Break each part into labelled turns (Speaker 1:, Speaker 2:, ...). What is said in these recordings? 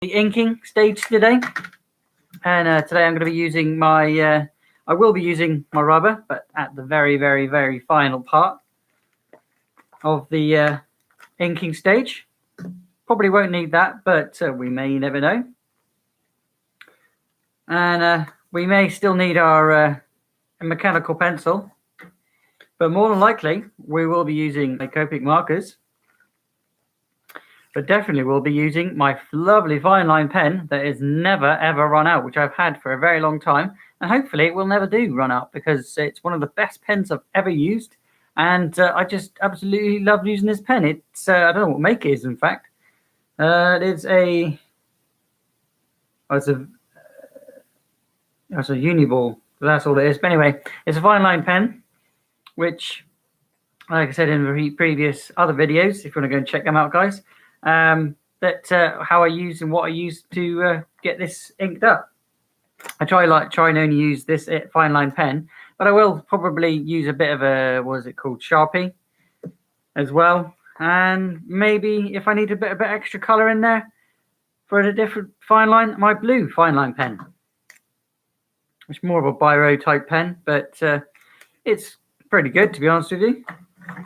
Speaker 1: the inking stage today, and today I'm going to be using my. I will be using my rubber, but at the very, very, very final part of the inking stage. Probably won't need that, but we may never know. And we may still need our mechanical pencil, but more than likely we will be using my Copic markers. But definitely we'll be using my lovely fine line pen that is never ever run out, which I've had for a very long time, and hopefully it will never do run out because it's one of the best pens I've ever used, and I just absolutely love using this pen. It's I don't know what make it is, in fact. It's a Uniball. That's all it is. But anyway, it's a fine line pen, which, like I said in the previous other videos, if you want to go and check them out, guys, how I use and what I use to get this inked up. I try and only use this fine line pen, but I will probably use a bit of a, what is it called, Sharpie as well. And maybe if I need a bit extra color in there for a different fine line, my blue fine line pen. It's more of a biro type pen, but it's pretty good, to be honest with you.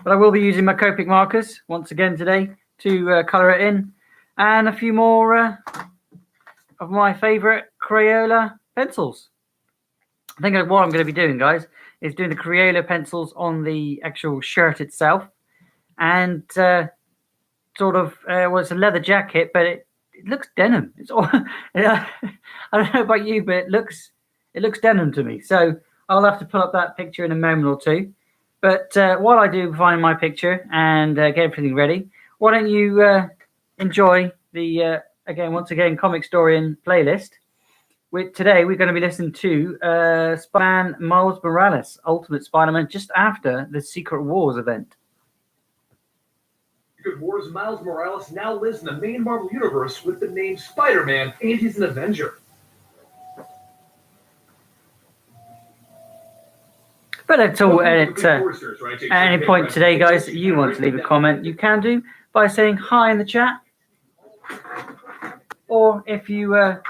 Speaker 1: But I will be using my Copic markers once again today to color it in, and a few more of my favorite Crayola pencils. I think what I'm going to be doing, guys, is doing the Crayola pencils on the actual shirt itself, and sort of well, it's a leather jacket, but it looks denim. It's all I don't know about you, but it looks denim to me. So I'll have to pull up that picture in a moment or two. But while I do find my picture and get everything ready, why don't you enjoy the once again Comicstorian playlist. Today we're going to be listening to Spider-Man Miles Morales, Ultimate Spider-Man, just after the Secret Wars event.
Speaker 2: Secret Wars, Miles Morales now lives in the main Marvel universe with the name Spider-Man, and he's an Avenger.
Speaker 1: But that's all. At any point today, guys, you want to leave a comment, you can do by saying hi in the chat. Or if you are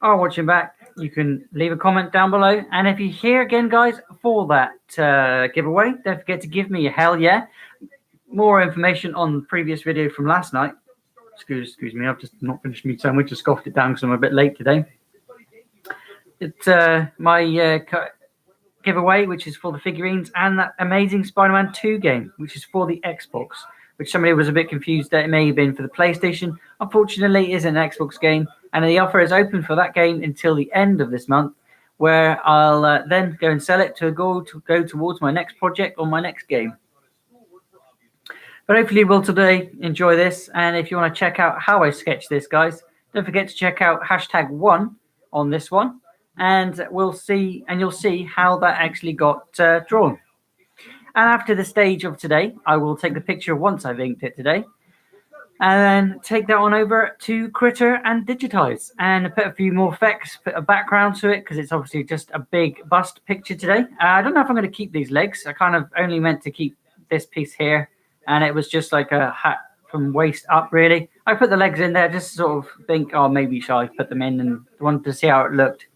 Speaker 1: watching back, you can leave a comment down below. And if you're here again, guys, for that giveaway, don't forget to give me a hell yeah. More information on the previous video from last night. Excuse me, I've just not finished my sandwich. Just scoffed it down because I'm a bit late today. It's my giveaway, which is for the figurines, and that amazing Spider-Man 2 game, which is for the Xbox, which somebody was a bit confused that it may have been for the PlayStation. Unfortunately, it is an Xbox game, and the offer is open for that game until the end of this month, where I'll then go and sell it to go towards my next project or my next game. But hopefully you will today enjoy this, and if you want to check out how I sketch this, guys, don't forget to check out #1 on this one, and you'll see how that actually got drawn. And after the stage of today, I will take the picture once I've inked it today, and then take that on over to Critter and digitize, and put a few more effects, put a background to it, because it's obviously just a big bust picture today. I don't know if I'm going to keep these legs. I kind of only meant to keep this piece here, and it was just like a hat from waist up, really. I put the legs in there just to sort of think, oh, maybe shall I put them in, and wanted to see how it looked.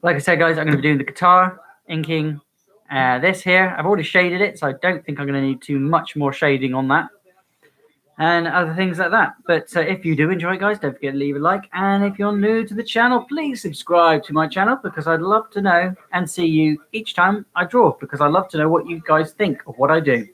Speaker 1: Like I said, guys, I'm going to be doing the guitar, inking this here. I've already shaded it, so I don't think I'm going to need too much more shading on that. And other things like that. But if you do enjoy, guys, don't forget to leave a like. And if you're new to the channel, please subscribe to my channel, because I'd love to know and see you each time I draw, because I love to know what you guys think of what I do.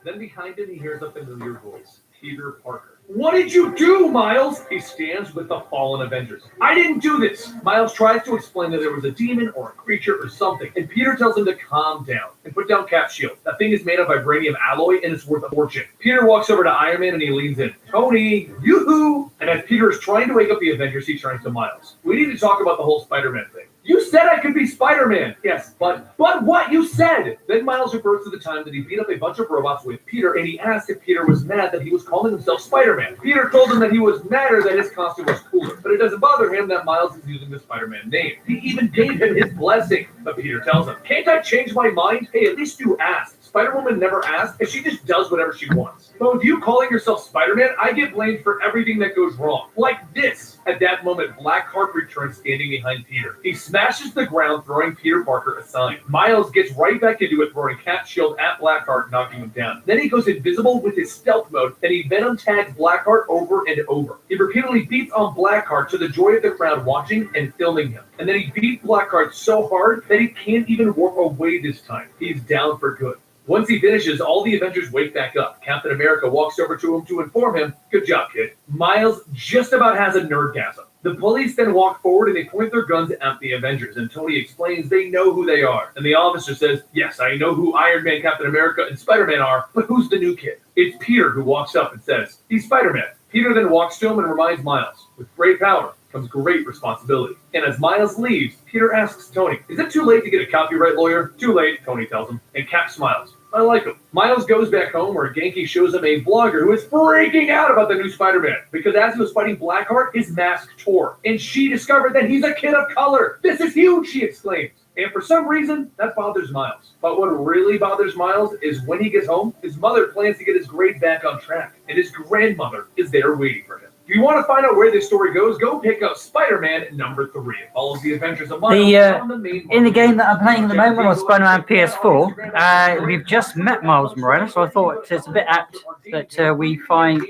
Speaker 2: Then behind him, he hears a familiar voice. Peter Parker. What did you do, Miles? He stands with the fallen Avengers. I didn't do this. Miles tries to explain that there was a demon or a creature or something, and Peter tells him to calm down and put down Cap's shield. That thing is made of vibranium alloy, and it's worth a fortune. Peter walks over to Iron Man, and he leans in. Tony, yoo-hoo! And as Peter is trying to wake up the Avengers, he turns to Miles. We need to talk about the whole Spider-Man thing. You said said I could be Spider-Man. Yes, but what you said. Then Miles refers to the time that he beat up a bunch of robots with Peter, and he asked if Peter was mad that he was calling himself Spider-Man. Peter told him that he was madder that his costume was cooler, but it doesn't bother him that Miles is using the Spider-Man name. He even gave him his blessing, but Peter tells him, "Can't I change my mind? Hey, at least you asked. Spider-Woman never asked, and she just does whatever she wants. But with you calling yourself Spider-Man, I get blamed for everything that goes wrong. Like this." At that moment, Blackheart returns standing behind Peter. He smashes the ground, throwing Peter Parker aside. Miles gets right back into it, throwing Cat Shield at Blackheart, knocking him down. Then he goes invisible with his stealth mode, and he Venom tags Blackheart over and over. He repeatedly beats on Blackheart to the joy of the crowd watching and filming him. And then he beats Blackheart so hard that he can't even warp away this time. He's down for good. Once he finishes, all the Avengers wake back up. Captain America walks over to him to inform him, "Good job, kid." Miles just about has a nerdgasm. The police then walk forward and they point their guns at the Avengers, and Tony explains they know who they are. And the officer says, "Yes, I know who Iron Man, Captain America, and Spider-Man are, but who's the new kid?" It's Peter who walks up and says, "He's Spider-Man." Peter then walks to him and reminds Miles, "With great power comes great responsibility." And as Miles leaves, Peter asks Tony, "Is it too late to get a copyright lawyer?" "Too late," Tony tells him, and Cap smiles. "I like him." Miles goes back home where Genki shows him a blogger who is freaking out about the new Spider-Man because as he was fighting Blackheart, his mask tore. And she discovered that he's a kid of color. "This is huge," she exclaims. And for some reason, that bothers Miles. But what really bothers Miles is when he gets home, his mother plans to get his grade back on track. And his grandmother is there waiting for him. If you want to find out where this story goes, go pick up Spider-Man number 3. It follows the adventures of Miles on the main
Speaker 1: in the game that I'm playing at the moment on Spider-Man PS4, we've just met Miles Morales, so I thought it's a bit apt that we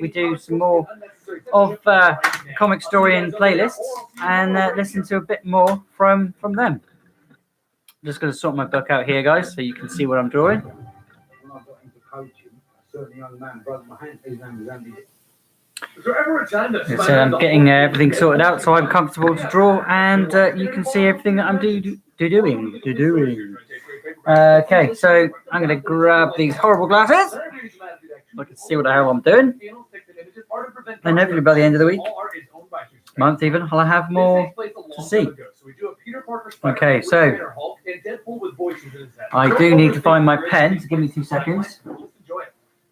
Speaker 1: do some more of comic story and playlists and listen to a bit more from them. I'm just going to sort my book out here, guys, so you can see what I'm drawing.
Speaker 3: When I got into coaching, a certain young man broke my hand. His name was Andy.
Speaker 2: Is there ever a time that
Speaker 1: So I'm getting everything sorted out so I'm comfortable to draw, and you can see everything that I'm doing. Okay, so I'm going to grab these horrible glasses so I can see what the hell I'm doing. And hopefully by the end of the week, month even, I'll have more to see. Okay, so I do need to find my pen, so give me 2 seconds.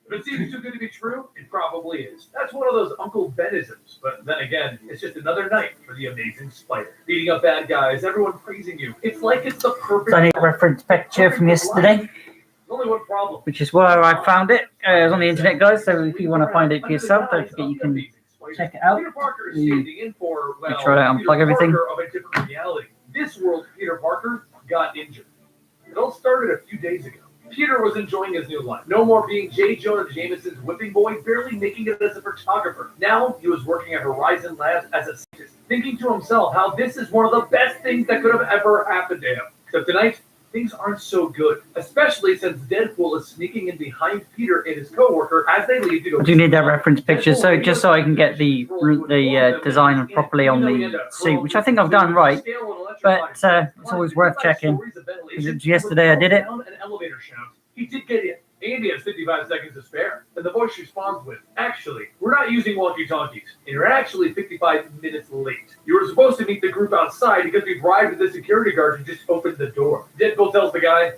Speaker 2: If it seems too good to be true, it probably is. That's one of those Uncle Ben-isms. But then again, it's just another night for the Amazing Spider. Beating up bad guys, everyone praising you. It's like it's the perfect...
Speaker 1: So I need a reference picture from yesterday,
Speaker 2: There's only one problem.
Speaker 1: which is where I found it. It was on the internet, guys, so if you want to find it for yourself, don't forget you can check it out.
Speaker 2: Peter Parker is standing in for, well,
Speaker 1: try to unplug
Speaker 2: Peter
Speaker 1: everything.
Speaker 2: Parker of a different reality. This world, Peter Parker got injured. It all started a few days ago. Peter was enjoying his new life. No more being J. Jonah Jameson's whipping boy, barely making it as a photographer. Now he was working at Horizon Labs as a scientist, thinking to himself how this is one of the best things that could have ever happened to him. Except tonight, things aren't so good, especially since Deadpool is sneaking in behind Peter and his coworker as they leave to go.
Speaker 1: I do need that reference picture, so just so I can get the design properly on the suit, which I think I've done right, but it's always worth checking. Yesterday I did it.
Speaker 2: He did get in. Andy has 55 seconds to spare. And the voice responds with, "Actually, we're not using walkie-talkies, and you're actually 55 minutes late. You were supposed to meet the group outside because we bribed the security guard to just open the door." Deadpool tells the guy,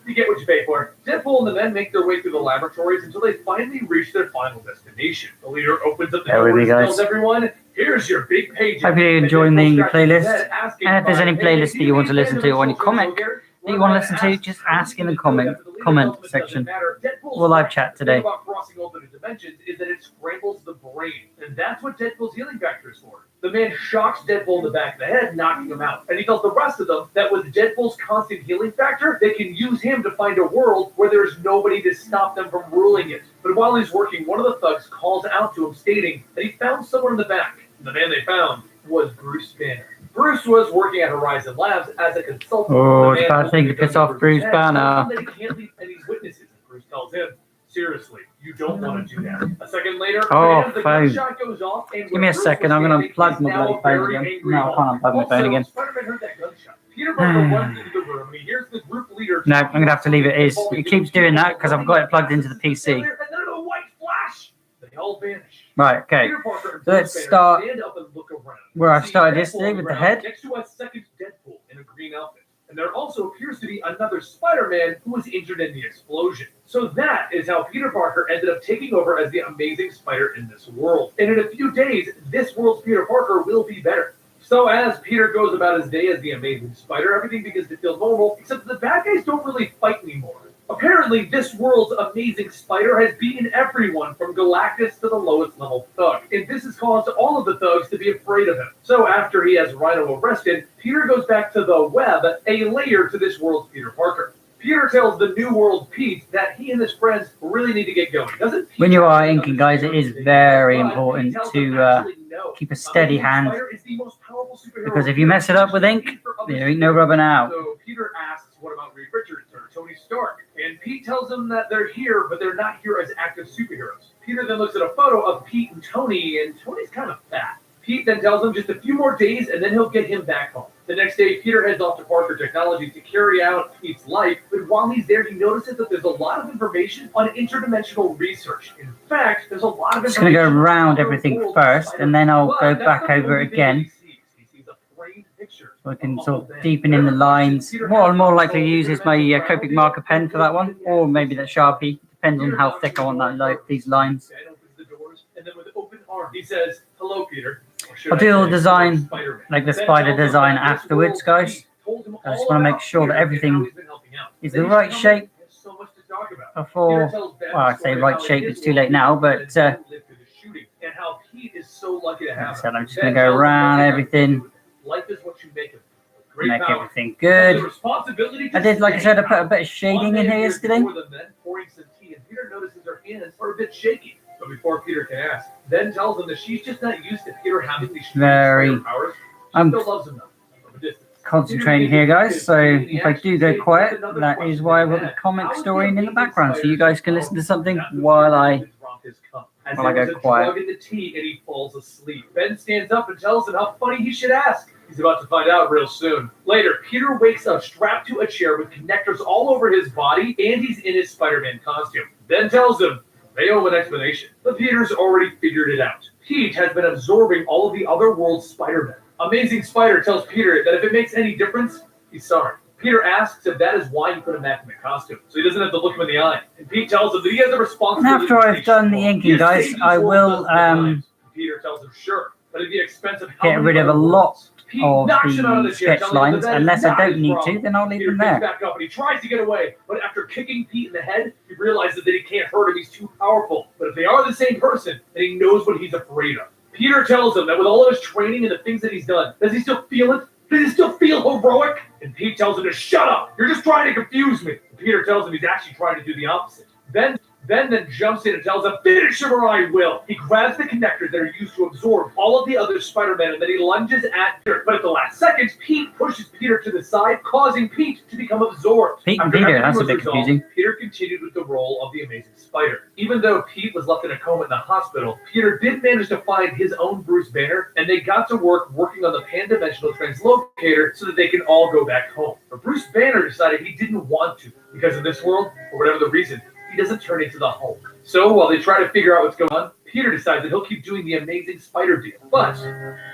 Speaker 2: you get what you pay for. Deadpool and the men make their way through the laboratories until they finally reach their final destination. The leader opens up the door and tells everyone, "Here's your big page."
Speaker 1: Hope you're enjoying the playlist. And if there's any playlist that you want to listen to or any comic that you want to listen to, just ask in the comment section. We'll live chat today.
Speaker 2: About crossing over the dimensions is that it scrambles the brain, and that's what Deadpool's healing factor is for. The man shocks Deadpool in the back of the head, knocking him out, and he tells the rest of them that with Deadpool's constant healing factor, they can use him to find a world where there's nobody to stop them from ruling it. But while he's working, one of the thugs calls out to him, stating that he found someone in the back. And the man they found was Bruce Banner. Bruce was working at Horizon Labs as a consultant.
Speaker 1: Oh, it's a bad thing to piss off Bruce Banner.
Speaker 2: He can't leave any witnesses. Bruce tells him, "Seriously, you don't want to do that." A second later, the gunshot goes off, and
Speaker 1: give me a second, I'm going to unplug my bloody phone again. No, I can't unplug my phone again.
Speaker 2: Spider-Man heard that gunshot. Peter Parker runs into the room, and he hears the group leader.
Speaker 1: No, I'm going to have to leave it as. It keeps doing that because I've got it plugged into the PC.
Speaker 2: And then a white flash. They all vanish.
Speaker 1: Right, okay. So let's start where I started yesterday with the head.
Speaker 2: Next to a second Deadpool in a green outfit. And there also appears to be another Spider-Man who was injured in the explosion. So that is how Peter Parker ended up taking over as the Amazing Spider in this world. And in a few days, this world's Peter Parker will be better. So as Peter goes about his day as the Amazing Spider, everything begins to feel normal, except that the bad guys don't really fight anymore. Apparently, this world's Amazing Spider has beaten everyone from Galactus to the lowest level thug, and this has caused all of the thugs to be afraid of him. So after he has Rhino arrested, Peter goes back to the Web, a layer to this world's Peter Parker. Peter tells the New World Pete that he and his friends really need to get going. Doesn't Pete
Speaker 1: When you are inking, guys, it is very important to keep a steady hand, because if you mess it up with ink, there ain't no rubbing out.
Speaker 2: So Peter asks, what about Reed Richards or Tony Stark? And Pete tells them that they're here, but they're not here as active superheroes. Peter then looks at a photo of Pete and Tony, and Tony's kind of fat. Pete then tells him just a few more days, and then he'll get him back home. The next day, Peter heads off to Parker Technologies to carry out Pete's life, but while he's there, he notices that there's a lot of information on interdimensional research. In fact, there's a lot of information.
Speaker 1: Just going to go around everything first, and then I'll go back over it again. So I can sort of deepen in the lines. What I'm more likely to use is my Copic marker pen for that one, or maybe that Sharpie. Depends on how thick I want that, these lines.
Speaker 2: And then with open arm, he says, "Hello, Peter."
Speaker 1: I'll do all the design, like the spider design afterwards, guys. I just want to make sure that everything is the right shape before, well, I say right shape, it's too late now, but like I said, I'm just going to go around everything, make everything good. I did, like I said, I put a bit of shading in here yesterday.
Speaker 2: Peter notices her hands are a bit shaky. But before Peter can ask, Ben tells him that she's just not used to Peter having these strange powers. She still loves him though, from a distance.
Speaker 1: Concentrating here, guys, so if I do go quiet, that is why I put the comic story in the background, so you guys can listen to something while I go quiet.
Speaker 2: In the tea and he falls asleep. Ben stands up and tells him how funny he should ask. He's about to find out real soon. Later, Peter wakes up strapped to a chair with connectors all over his body, and he's in his Spider-Man costume. Ben tells him they owe an explanation, but Peter's already figured it out. Pete has been absorbing all of the other world's Spider-Men. Amazing Spider tells Peter that if it makes any difference, he's sorry. Peter asks if that is why he put him back in the costume, so he doesn't have to look him in the eye. And Pete tells him that he has the responsibility.
Speaker 1: And after I've done the inking, guys, I will
Speaker 2: Peter tells him sure, but at the expense of
Speaker 1: get rid of a lot of the sketch lines, unless I don't need to, then I'll leave them there.
Speaker 2: Back up and he tries to get away, but after kicking Pete in the head, he realizes that he can't hurt him, he's too powerful. But if they are the same person, then he knows what he's afraid of. Peter tells him that with all of his training and the things that he's done, does he still feel it? Does he still feel heroic? And Pete tells him to shut up, you're just trying to confuse me. And Peter tells him he's actually trying to do the opposite. Ben then jumps in and tells him, finish him or I will. He grabs the connectors that are used to absorb all of the other Spider-Men, and then he lunges at Peter. But at the last second, Pete pushes Peter to the side, causing Pete to become absorbed.
Speaker 1: Pete and Peter, that's a bit confusing.
Speaker 2: Peter continued with the role of the Amazing Spider. Even though Pete was left in a coma in the hospital, Peter did manage to find his own Bruce Banner, and they got to working on the pan-dimensional translocator so that they can all go back home. But Bruce Banner decided he didn't want to, because in this world, for whatever the reason, he doesn't turn into the Hulk. So while they try to figure out what's going on, Peter decides that he'll keep doing the Amazing Spider deal. But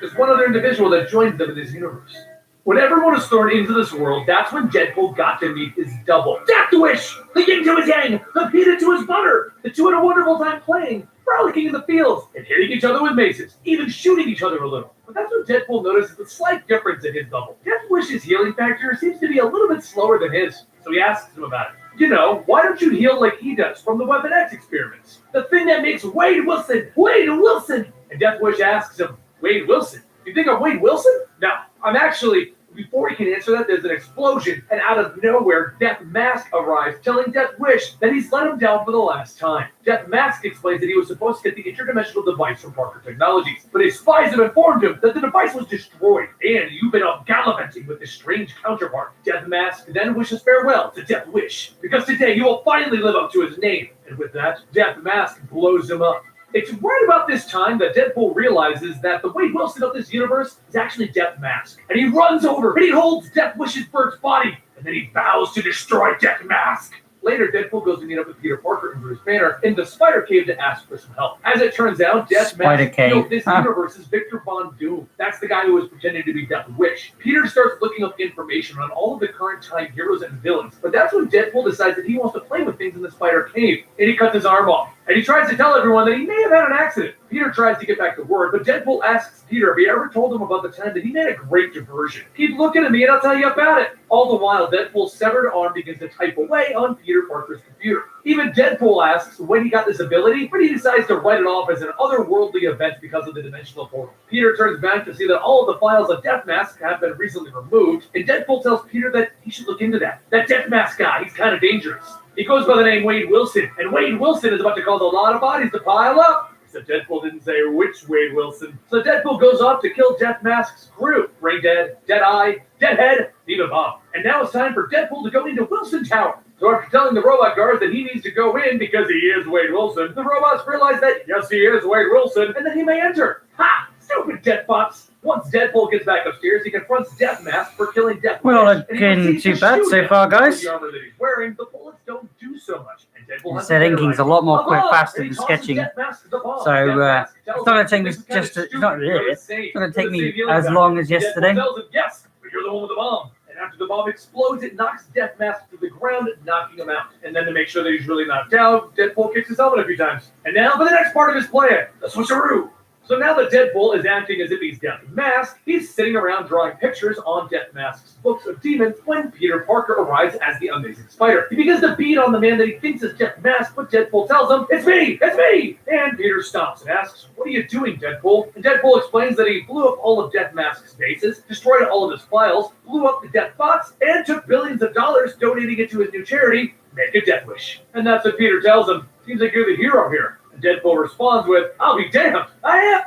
Speaker 2: there's one other individual that joins them in this universe. When everyone is thrown into this world, that's when Deadpool got to meet his double. Deathwish! The yin to his yang, the Peter to his butter. The two had a wonderful time playing, frolicking in the fields, and hitting each other with maces, even shooting each other a little. But that's when Deadpool notices a slight difference in his double. Deathwish's healing factor seems to be a little bit slower than his, so he asks him about it. You know, why don't you heal like he does from the Weapon X experiments? The thing that makes Wade Wilson, Wade Wilson! And Deathwish asks him, Wade Wilson? You think I'm Wade Wilson? No, I'm actually... Before he can answer that, there's an explosion, and out of nowhere, Death Mask arrives, telling Deathwish that he's let him down for the last time. Death Mask explains that he was supposed to get the interdimensional device from Parker Technologies, but his spies have informed him that the device was destroyed, and you've been out gallivanting with this strange counterpart. Death Mask then wishes farewell to Deathwish, because today he will finally live up to his name. And with that, Death Mask blows him up. It's right about this time that Deadpool realizes that the Wade Wilson of this universe is actually Death Mask. And he runs over and he holds Deathwish's Bert's body. And then he vows to destroy Death Mask. Later, Deadpool goes to meet up with Peter Parker and Bruce Banner in the Spider Cave to ask for some help. As it turns out, Death
Speaker 1: Spider
Speaker 2: Mask
Speaker 1: Cave.
Speaker 2: killed this universe's Victor Von Doom. That's the guy who was pretending to be Death Wish. Peter starts looking up information on all of the current time heroes and villains, but that's when Deadpool decides that he wants to play with things in the Spider Cave, and he cuts his arm off. And he tries to tell everyone that he may have had an accident. Peter tries to get back to work, but Deadpool asks Peter if he ever told him about the time that he made a great diversion. Keep looking at me and I'll tell you about it. All the while, Deadpool's severed arm begins to type away on Peter Parker's computer. Even Deadpool asks when he got this ability, but he decides to write it off as an otherworldly event because of the dimensional portal. Peter turns back to see that all of the files of Death Mask have been recently removed, and Deadpool tells Peter that he should look into that. That Death Mask guy, he's kind of dangerous. He goes by the name Wade Wilson, and Wade Wilson is about to cause a lot of bodies to pile up. So Deadpool didn't say which Wade Wilson. So Deadpool goes off to kill Death Mask's crew. Brain Dead, Deadeye, Deadhead, even Bob. And now it's time for Deadpool to go into Wilson Tower. So after telling the robot guards that he needs to go in because he is Wade Wilson, the robots realize that yes, he is Wade Wilson, and that he may enter. Ha! Stupid Deathbots! Once Deadpool gets back upstairs, he confronts Death Mask for killing Death
Speaker 1: Well,
Speaker 2: Wish, and he
Speaker 1: looking
Speaker 2: proceeds
Speaker 1: too
Speaker 2: to
Speaker 1: bad
Speaker 2: shoot
Speaker 1: so
Speaker 2: him.
Speaker 1: far, guys.
Speaker 2: The armor that he's wearing, the bullets don't do so much. And Deadpool has
Speaker 1: Said inking's a lot more quick, faster
Speaker 2: and he
Speaker 1: than
Speaker 2: tosses
Speaker 1: sketching.
Speaker 2: Death Mask to the bomb.
Speaker 1: So,
Speaker 2: Death Mask
Speaker 1: it's
Speaker 2: tells
Speaker 1: not gonna
Speaker 2: him,
Speaker 1: take me
Speaker 2: "This is kinda
Speaker 1: just to- it's
Speaker 2: stupid,
Speaker 1: not
Speaker 2: you're
Speaker 1: really.
Speaker 2: insane.
Speaker 1: It's gonna take
Speaker 2: You're the
Speaker 1: me
Speaker 2: same feeling
Speaker 1: as
Speaker 2: about
Speaker 1: long
Speaker 2: it."
Speaker 1: as yesterday.
Speaker 2: Deadpool tells him, yes, but you're the one with the bomb. And after the bomb explodes, it knocks Death Mask to the ground, knocking him out. And then to make sure that he's really knocked out, Deadpool kicks his helmet a few times. And now for the next part of his plan, the switcheroo. So now that Deadpool is acting as if he's Death Mask, he's sitting around drawing pictures on Death Mask's books of demons when Peter Parker arrives as the Amazing Spider. He begins to beat on the man that he thinks is Death Mask, but Deadpool tells him, "It's me! It's me!" And Peter stops and asks, "What are you doing, Deadpool?" And Deadpool explains that he blew up all of Death Mask's bases, destroyed all of his files, blew up the Death Bots, and took billions of dollars donating it to his new charity, Make a Death Wish. And that's what Peter tells him. Seems like you're the hero here. Deadpool responds with, "I'll be damned, I am."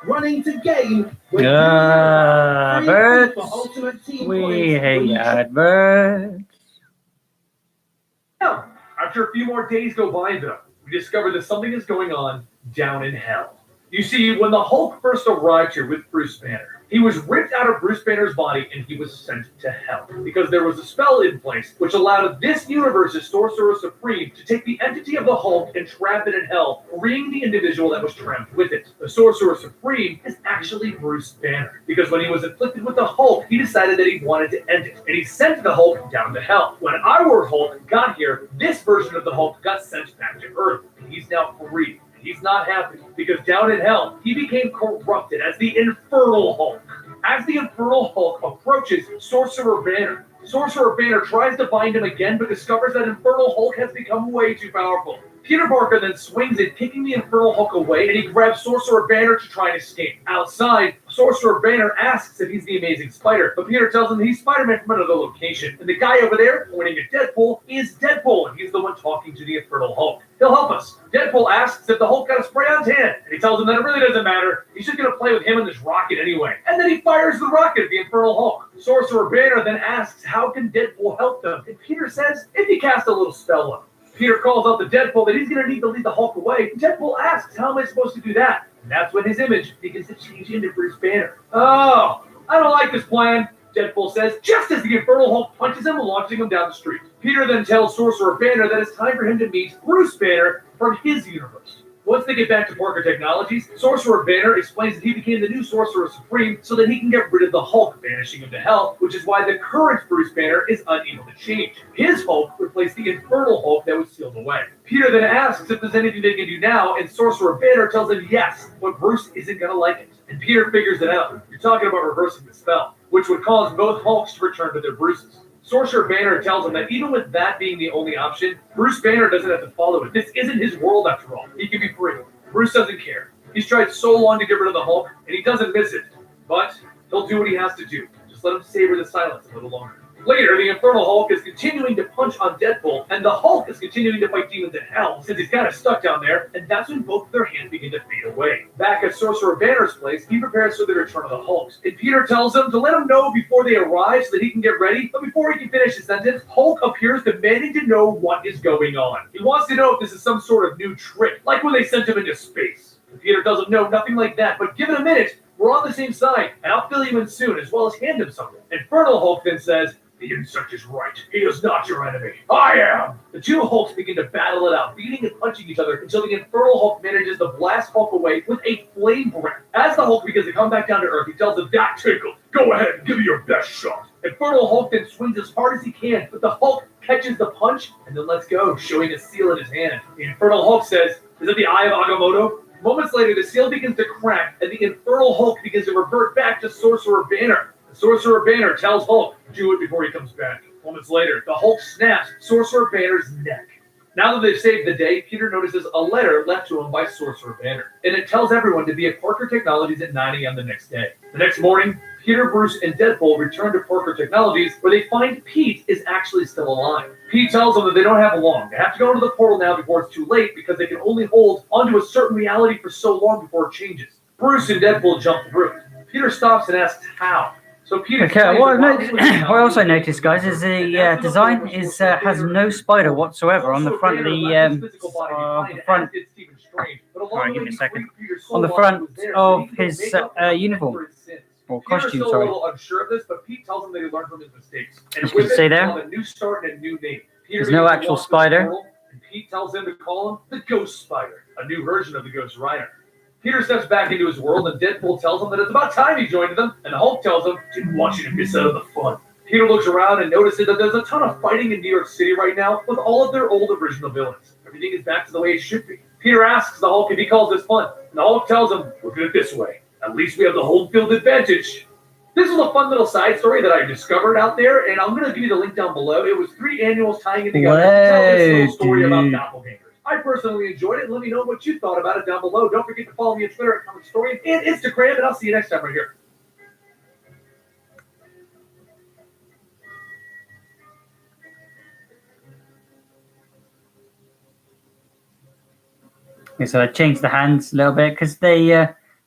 Speaker 3: Running to game. with
Speaker 1: Birds.
Speaker 3: for Ultimate Team
Speaker 1: We
Speaker 3: points when you
Speaker 1: hate birds.
Speaker 2: Now, after a few more days go by, though, we discover that something is going on down in hell. You see, when the Hulk first arrived here with Bruce Banner, he was ripped out of Bruce Banner's body and he was sent to hell because there was a spell in place which allowed this universe's Sorcerer Supreme to take the entity of the Hulk and trap it in hell, freeing the individual that was trapped with it. The Sorcerer Supreme is actually Bruce Banner because when he was afflicted with the Hulk, he decided that he wanted to end it, and he sent the Hulk down to hell. When our Hulk got here, this version of the Hulk got sent back to Earth, and he's now free. He's not happy because down in hell, he became corrupted as the Infernal Hulk. As the Infernal Hulk approaches Sorcerer Banner, Sorcerer Banner tries to bind him again but discovers that Infernal Hulk has become way too powerful. Peter Parker then swings it, kicking the Infernal Hulk away, and he grabs Sorcerer Banner to try and escape. Outside, Sorcerer Banner asks if he's the Amazing Spider, but Peter tells him he's Spider-Man from another location. And the guy over there, pointing at Deadpool, is Deadpool, and he's the one talking to the Infernal Hulk. He'll help us. Deadpool asks if the Hulk got a spray on tan, and he tells him that it really doesn't matter. He's just going to play with him and this rocket anyway. And then he fires the rocket at the Infernal Hulk. Sorcerer Banner then asks how can Deadpool help them, and Peter says if he cast a little spell on him. Peter calls out to Deadpool that he's going to need to lead the Hulk away. Deadpool asks, how am I supposed to do that? And that's when his image begins to change into Bruce Banner. Oh, I don't like this plan, Deadpool says, just as the Infernal Hulk punches him, launching him down the street. Peter then tells Sorcerer Banner that it's time for him to meet Bruce Banner from his universe. Once they get back to Parker Technologies, Sorcerer Banner explains that he became the new Sorcerer Supreme so that he can get rid of the Hulk, banishing him to hell, which is why the current Bruce Banner is unable to change. His Hulk replaced the Infernal Hulk that was sealed away. Peter then asks if there's anything they can do now, and Sorcerer Banner tells him yes, but Bruce isn't going to like it. And Peter figures it out. You're talking about reversing the spell, which would cause both Hulks to return to their Bruces. Sorcerer Banner tells him that even with that being the only option, Bruce Banner doesn't have to follow it. This isn't his world after all. He can be free. Bruce doesn't care. He's tried so long to get rid of the Hulk, and he doesn't miss it. But he'll do what he has to do. Just let him savor the silence a little longer. Later, the Infernal Hulk is continuing to punch on Deadpool, and the Hulk is continuing to fight demons in hell, since he's kind of stuck down there, and that's when both of their hands begin to fade away. Back at Sorcerer Banner's place, he prepares for the return of the Hulks, and Peter tells him to let him know before they arrive so that he can get ready, but before he can finish his sentence, Hulk appears demanding to know what is going on. He wants to know if this is some sort of new trick, like when they sent him into space. And Peter tells him no, nothing like that, but give it a minute, we're on the same side, and I'll fill you in soon, as well as hand him something. Infernal Hulk then says, The insect is right. He is not your enemy. I am! The two Hulks begin to battle it out, beating and punching each other until the Infernal Hulk manages to blast Hulk away with a flame breath. As the Hulk begins to come back down to Earth, he tells him, "That tickled. Go ahead and give me your best shot." Infernal Hulk then swings as hard as he can, but the Hulk catches the punch and then lets go, showing a seal in his hand. The Infernal Hulk says, "Is it the Eye of Agamotto?" Moments later, the seal begins to crack, and the Infernal Hulk begins to revert back to Sorcerer Banner. The Sorcerer Banner tells Hulk, "Do it before he comes back." Moments later, the Hulk snaps Sorcerer Banner's neck. Now that they've saved the day, Peter notices a letter left to him by Sorcerer Banner, and it tells everyone to be at Parker Technologies at 9 a.m. the next day. The next morning, Peter, Bruce, and Deadpool return to Parker Technologies, where they find Pete is actually still alive. Pete tells them that they don't have long. They have to go into the portal now before it's too late, because they can only hold onto a certain reality for so long before it changes. Bruce and Deadpool jump through. Peter stops and asks how. So Peter.
Speaker 1: Okay, what I also noticed, guys, is the design has no spider whatsoever on the front of the front. Sorry, give me a second. On the front of his uniform or costume.
Speaker 2: Peter's still
Speaker 1: sorry.
Speaker 2: a little unsure of this, but Pete tells him that he learned from his mistakes. And
Speaker 1: As you can see there,
Speaker 2: a new start and a new name.
Speaker 1: there's no actual spider.
Speaker 2: And Pete tells him to call him the Ghost Spider, a new version of the Ghost Rider. Peter steps back into his world, and Deadpool tells him that it's about time he joined them, and the Hulk tells him, "Didn't want you to miss out on the fun." Peter looks around and notices that there's a ton of fighting in New York City right now with all of their old original villains. Everything is back to the way it should be. Peter asks the Hulk if he calls this fun, and the Hulk tells him, "Look at it this way. At least we have the home field advantage." This is a fun little side story that I discovered out there, and I'm going to give you the link down below. It was 3 annuals tying it together to tell this little story about doppelgangers. I personally enjoyed it. Let me know what you thought about it down below. Don't forget to follow me on Twitter at Comic Story and Instagram, and I'll see you next time right here.
Speaker 1: Okay, so I changed the hands a little bit because they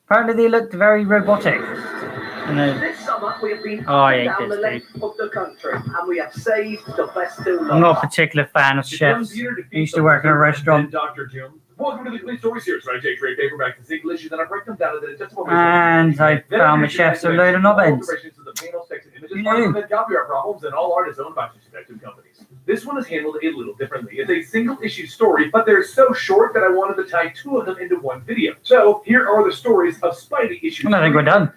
Speaker 1: apparently they looked very robotic.
Speaker 4: This summer we have been
Speaker 1: Oh,
Speaker 4: up
Speaker 1: I
Speaker 4: and
Speaker 1: hate
Speaker 4: down the
Speaker 1: this,
Speaker 4: length of the country, and we have saved the best till
Speaker 1: I'm not a
Speaker 4: last.
Speaker 1: particular fan of chefs. I used to work in a restaurant.
Speaker 2: Dr. Doom. Welcome to the Complete Story Series, where I take great paperbacks and single issues and I break them down into just what
Speaker 1: And I found the chefs a load of knobbins.
Speaker 2: You know. Copyright problems, and all art is owned by suspected companies. This one is handled a little differently. It's a single issue story, but they're so short that I wanted to tie 2 of them into one video. So here are the stories of Spidey issues.
Speaker 1: I think we're done.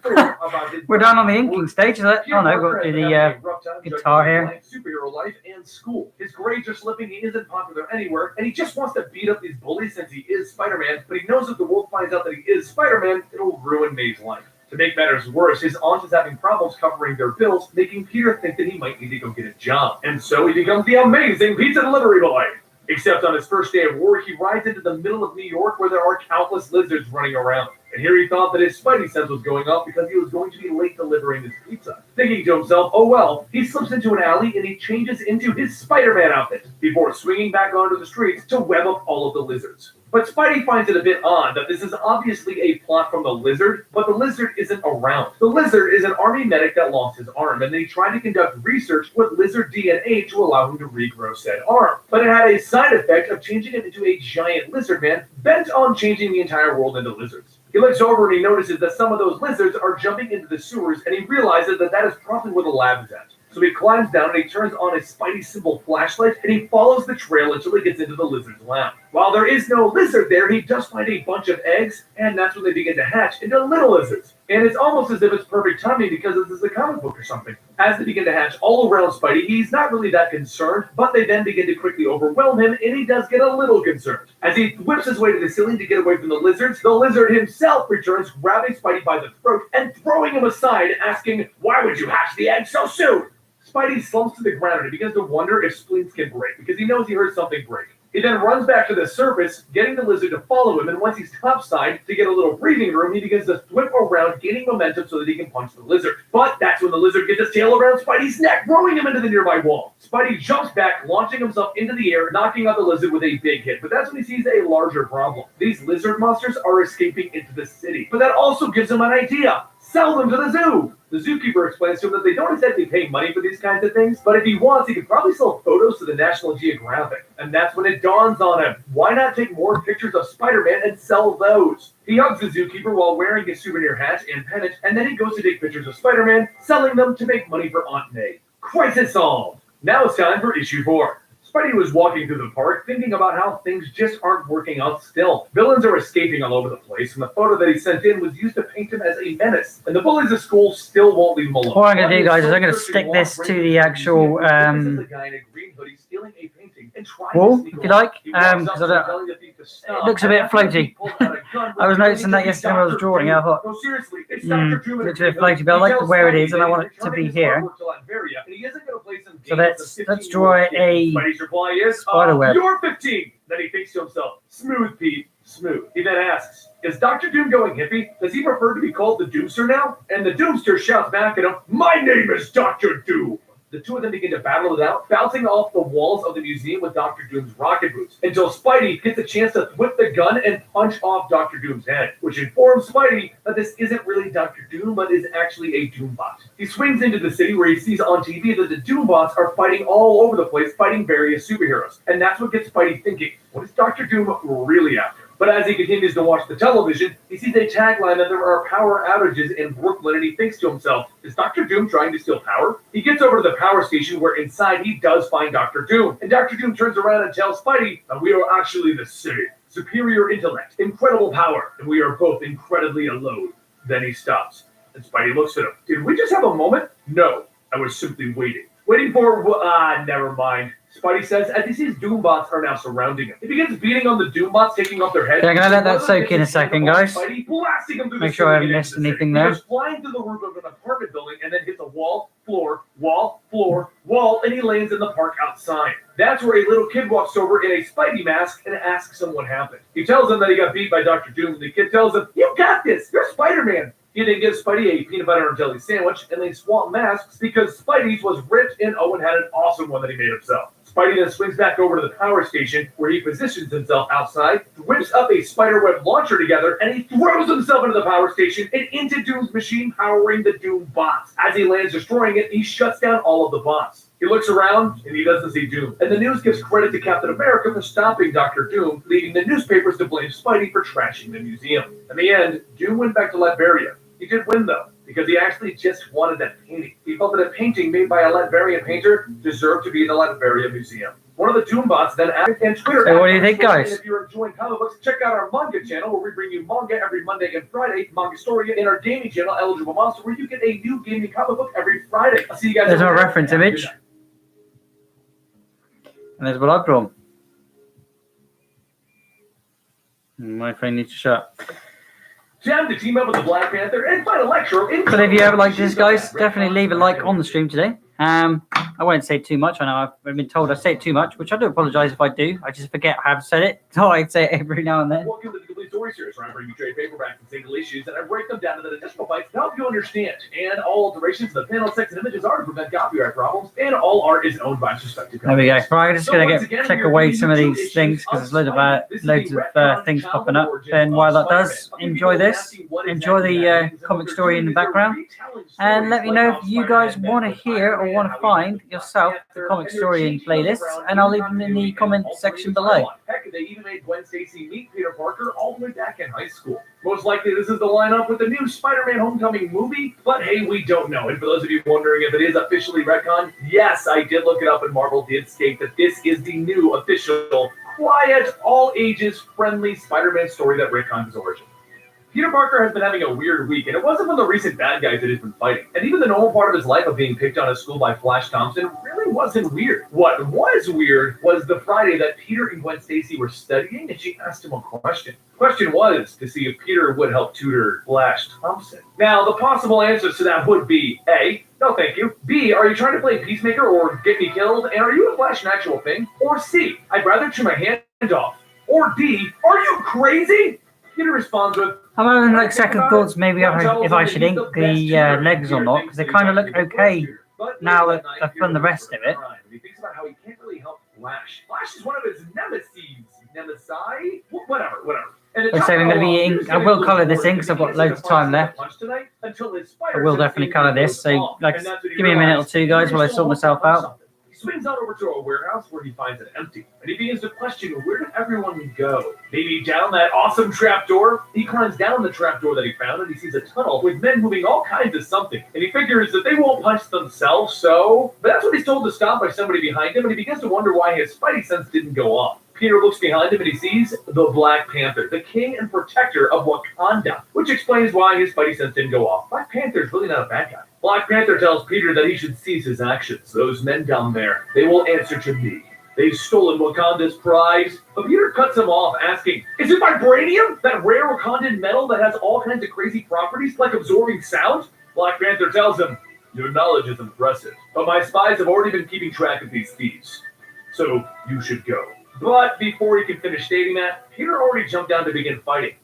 Speaker 1: We're done on the inking stage. Oh no, got to do the guitar here.
Speaker 2: Superhero life and school. His grades are slipping. He isn't popular anywhere, and he just wants to beat up these bullies since he is Spider-Man. But he knows if the world finds out that he is Spider-Man, it'll ruin May's life. To make matters worse, his aunt is having problems covering their bills, making Peter think that he might need to go get a job. And so he becomes the amazing pizza delivery boy. Except on his first day of work, he rides into the middle of New York where there are countless lizards running around. And here he thought that his Spidey sense was going off because he was going to be late delivering his pizza. Thinking to himself, oh well, he slips into an alley and he changes into his Spider-Man outfit before swinging back onto the streets to web up all of the lizards. But Spidey finds it a bit odd that this is obviously a plot from the Lizard, but the Lizard isn't around. The Lizard is an army medic that lost his arm, and they tried to conduct research with lizard DNA to allow him to regrow said arm. But it had a side effect of changing him into a giant lizard man bent on changing the entire world into lizards. He looks over and he notices that some of those lizards are jumping into the sewers, and he realizes that that is probably where the lab is at. So he climbs down and he turns on his Spidey symbol flashlight and he follows the trail until he gets into the lizard's lab. While there is no lizard there, he does find a bunch of eggs, and that's when they begin to hatch into little lizards. And it's almost as if it's perfect timing because this is a comic book or something. As they begin to hatch all around Spidey, he's not really that concerned, but they then begin to quickly overwhelm him, and he does get a little concerned. As he whips his way to the ceiling to get away from the lizards, the lizard himself returns, grabbing Spidey by the throat and throwing him aside, asking, "Why would you hatch the egg so soon?" Spidey slumps to the ground and he begins to wonder if spleens can break, because he knows he heard something break. He then runs back to the surface, getting the lizard to follow him, and once he's topside, to get a little breathing room, he begins to whip around, gaining momentum so that he can punch the lizard. But that's when the lizard gets his tail around Spidey's neck, throwing him into the nearby wall. Spidey jumps back, launching himself into the air, knocking out the lizard with a big hit. But that's when he sees a larger problem. These lizard monsters are escaping into the city. But that also gives him an idea. Sell them to the zoo! The zookeeper explains to him that they don't exactly pay money for these kinds of things, but if he wants, he could probably sell photos to the National Geographic. And that's when it dawns on him. Why not take more pictures of Spider-Man and sell those? He hugs the zookeeper while wearing his souvenir hat and pennant, and then he goes to take pictures of Spider-Man, selling them to make money for Aunt May. Crisis solved! Now it's time for issue 4. Spidey was walking through the park thinking about how things just aren't working out still. Villains are escaping all over the place, and the photo that he sent in was used to paint him as a menace. And the bullies at school still won't leave him alone.
Speaker 1: What I'm going to do, guys, is I'm going to stick this to the actual wall, if you like, because it looks a bit floaty. I was noticing that yesterday when I was drawing it. I thought, looks a bit floaty, but I like where it is, and I want it to be here. So let's draw a spider web.
Speaker 2: You're 15. Then he thinks to himself, smooth, Pete, smooth. He then asks, is Dr. Doom going hippie? Does he prefer to be called the Doomster now? And the Doomster shouts back at him, my name is Dr. Doom. The two of them begin to battle it out, bouncing off the walls of the museum with Dr. Doom's rocket boots, until Spidey gets a chance to whip the gun and punch off Dr. Doom's head, which informs Spidey that this isn't really Dr. Doom, but is actually a Doombot. He swings into the city where he sees on TV that the Doombots are fighting all over the place, fighting various superheroes. And that's what gets Spidey thinking, what is Dr. Doom really after? But as he continues to watch the television, he sees a tagline that there are power outages in Brooklyn, and he thinks to himself, is Dr. Doom trying to steal power? He gets over to the power station where inside he does find Dr. Doom. And Dr. Doom turns around and tells Spidey that we are actually the same. Superior intellect, incredible power, and we are both incredibly alone. Then he stops, and Spidey looks at him. Did we just have a moment? No, I was simply waiting. Waiting for, never mind. Spidey says as he sees Doombots are now surrounding him. He begins beating on the Doombots, taking off their heads.
Speaker 1: Yeah, I'm going to let that soak in a second, guys.
Speaker 2: Spidey blasting him through
Speaker 1: Make sure I haven't missed anything there.
Speaker 2: He goes flying through the roof of an apartment building and then hits a wall, floor, wall, and he lands in the park outside. That's where a little kid walks over in a Spidey mask and asks him what happened. He tells him that he got beat by Dr. Doom, and the kid tells him, you got this, you're Spider-Man. He then gives Spidey a peanut butter and jelly sandwich, and they swap masks because Spidey's was ripped and Owen had an awesome one that he made himself. Spidey then swings back over to the power station where he positions himself outside, whips up a spiderweb launcher together, and he throws himself into the power station and into Doom's machine, powering the Doom bots. As he lands destroying it, he shuts down all of the bots. He looks around, and he doesn't see Doom. And the news gives credit to Captain America for stopping Dr. Doom, leading the newspapers to blame Spidey for trashing the museum. In the end, Doom went back to Latveria. He did win, though, because he actually just wanted that painting. He felt that a painting made by a Latverian painter deserved to be in the Latveria Museum. One of the Doombots then added and Twitter.
Speaker 1: So what do you think, guys?
Speaker 2: And if you're enjoying comic books, check out our manga channel where we bring you manga every Monday and Friday, Manga Story, and our gaming channel, Eligible Monster, where you get a new gaming comic book every Friday. I'll see you guys.
Speaker 1: There's our reference image. And there's what I've drawn. My phone needs to shut.
Speaker 2: Time to team up with the Black Panther and find a lecturer in.
Speaker 1: But if you ever like this, guys, definitely leave a like on the stream today. I won't say too much. I know I've been told I say it too much, which I do apologize if I do. I just forget I have said it. So I say it every now and then.
Speaker 2: Welcome to the Complete Story Series, where I bring you trade paperbacks and single issues, and I break them down into the decimal bites to help you understand. And all alterations to the panel, text, and images are to prevent copyright problems, and all art is owned by suspected companies.
Speaker 1: There we go. Right, I'm just going to check away some of these things because there's loads of things popping up. And while that does, enjoy this. Enjoy the comic story in the background. And let me know if you guys want to hear or want to find yourself the comic story in playlists, and I'll leave them in the comment section below.
Speaker 2: Heck, they even made Gwen Stacy meet Peter Parker all the way back in high school. Most likely this is the lineup with the new Spider-Man Homecoming movie, but hey, we don't know. And for those of you wondering if it is officially retcon, yes, I did look it up, and Marvel did state that this is the new official, quiet, all ages friendly Spider-Man story that retcons his origin. Peter Parker has been having a weird week, and it wasn't from the recent bad guys that he's been fighting. And even the normal part of his life of being picked on at school by Flash Thompson really wasn't weird. What was weird was the Friday that Peter and Gwen Stacy were studying, and she asked him a question. The question was to see if Peter would help tutor Flash Thompson. Now, the possible answers to that would be A, no thank you. B, are you trying to play Peacemaker or get me killed? And are you and Flash an actual thing? Or C, I'd rather chew my hand off. Or D, are you crazy? Peter responds with,
Speaker 1: I'm having like second thoughts maybe if I should ink the legs or not, because they kind of look okay now that I've done the rest of it.
Speaker 2: He thinks about how he can't really help Flash. Flash is one of his nemesis. Whatever.
Speaker 1: Like I say, I'm going to be ink. I will colour this in because I've got loads of time left. I will definitely colour this, so like, give me a minute or two, guys, while I sort myself out.
Speaker 2: He swings on over to a warehouse where he finds it empty. and he begins to question where did everyone go? Maybe down that awesome trapdoor? He climbs down the trapdoor that he found and he sees a tunnel with men moving all kinds of something. And he figures that they won't punch themselves, so... But that's when he's told to stop by somebody behind him, and he begins to wonder why his spidey sense didn't go off. Peter looks behind him and he sees the Black Panther, the king and protector of Wakanda, which explains why his spidey sense didn't go off. Black Panther's really not a bad guy. Black Panther tells Peter that he should cease his actions. Those men down there, they will answer to me. They've stolen Wakanda's pride. But Peter cuts him off, asking, is it vibranium? That rare Wakandan metal that has all kinds of crazy properties, like absorbing sound? Black Panther tells him, your knowledge is impressive, but my spies have already been keeping track of these thieves. So you should go. But before he can finish stating that, Peter already jumped down to begin fighting.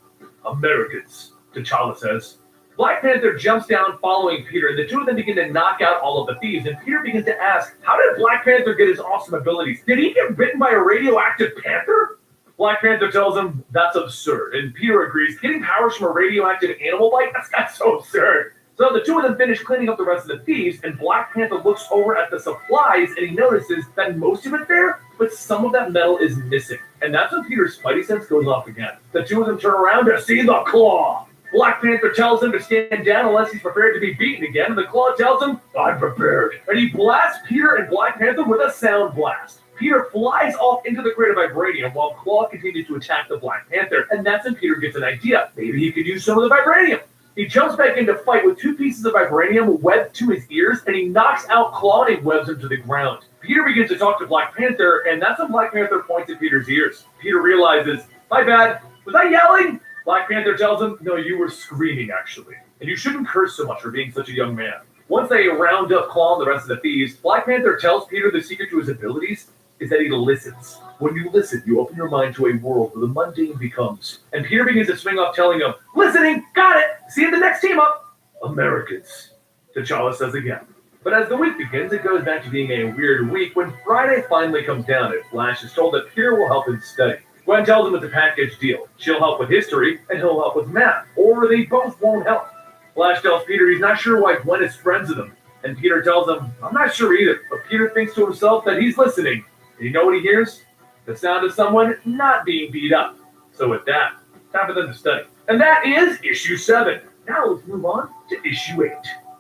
Speaker 2: Americans, T'Challa says. Black Panther jumps down following Peter, and the two of them begin to knock out all of the thieves, and Peter begins to ask, how did Black Panther get his awesome abilities? Did he get bitten by a radioactive panther? Black Panther tells him, that's absurd, and Peter agrees, getting powers from a radioactive animal bite? That's so absurd. So the two of them finish cleaning up the rest of the thieves, and Black Panther looks over at the supplies, and he notices that most of it's there, but some of that metal is missing. And that's when Peter's spidey sense goes off again. The two of them turn around to see the Claw. Black Panther tells him to stand down unless he's prepared to be beaten again, and the Claw tells him, I'm prepared. And he blasts Peter and Black Panther with a sound blast. Peter flies off into the crate of vibranium while Claw continues to attack the Black Panther, and that's when Peter gets an idea. Maybe he could use some of the vibranium. He jumps back into fight with two pieces of vibranium webbed to his ears, and he knocks out Claw and he webs him to the ground. Peter begins to talk to Black Panther, and that's when Black Panther points at Peter's ears. Peter realizes, my bad, was I yelling? Black Panther tells him, no, you were screaming, actually. And you shouldn't curse so much for being such a young man. Once they round up Claw and the rest of the thieves, Black Panther tells Peter the secret to his abilities is that he listens. When you listen, you open your mind to a world where the mundane becomes. And Peter begins to swing off, telling him, listening, got it, see you in the next team up. Americans, T'Challa says again. But as the week begins, it goes back to being a weird week when Friday finally comes down and Flash is told that Peter will help him study. Gwen tells him it's a package deal. She'll help with history, and he'll help with math, or they both won't help. Flash tells Peter he's not sure why Gwen is friends with him, and Peter tells him, I'm not sure either, but Peter thinks to himself that he's listening. And you know what he hears? The sound of someone not being beat up. So with that, time for them to study. And that is issue 7. Now let's move on to issue 8.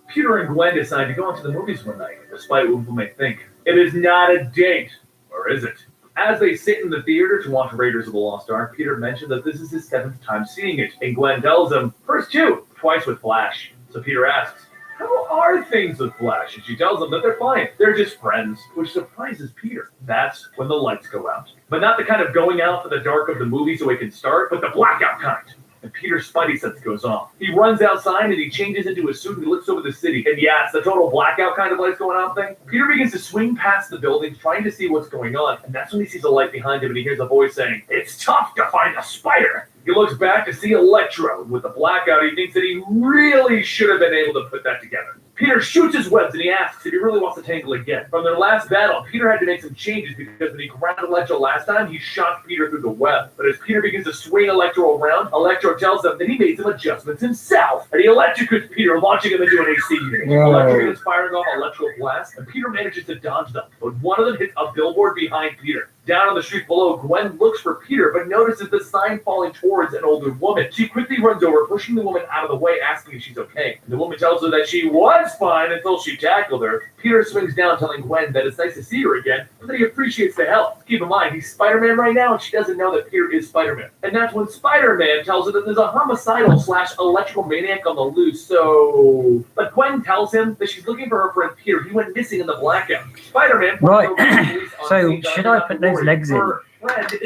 Speaker 2: Peter and Gwen decide to go into the movies one night, despite what people may think. It is not a date, or is it? As they sit in the theater to watch Raiders of the Lost Ark, Peter mentioned that this is his 7th time seeing it, and Gwen tells him, first 2, twice with Flash. So Peter asks, how are things with Flash? And she tells him that they're fine. They're just friends, which surprises Peter. That's when the lights go out. But not the kind of going out for the dark of the movie so it can start, but the blackout kind. And Peter's spidey sense goes off. He runs outside and he changes into a suit and he looks over the city. And yeah, it's the total blackout kind of lights going on thing. Peter begins to swing past the buildings trying to see what's going on. And that's when he sees a light behind him and he hears a voice saying, it's tough to find a spider. He looks back to see Electro. With the blackout, he thinks that he really should have been able to put that together. Peter shoots his webs and he asks if he really wants to tangle again. From their last battle, Peter had to make some changes because when he grabbed Electro last time, he shot Peter through the web. But as Peter begins to swing Electro around, Electro tells him that he made some adjustments himself. And he electrocutes Peter, launching him into an AC unit. Electro begins firing off Electro blasts, and Peter manages to dodge them. But one of them hits a billboard behind Peter. Down on the street below, Gwen looks for Peter, but notices the sign falling towards an older woman. She quickly runs over, pushing the woman out of the way, asking if she's okay. And the woman tells her that she was fine until she tackled her. Peter swings down, telling Gwen that it's nice to see her again, but that he appreciates the help. Keep in mind, he's Spider-Man right now, and she doesn't know that Peter is Spider-Man. And that's when Spider-Man tells her that there's a homicidal / electrical maniac on the loose, so... But Gwen tells him that she's looking for her friend Peter. He went missing in the blackout. Spider-Man...
Speaker 1: Right. So, should I put those legs in?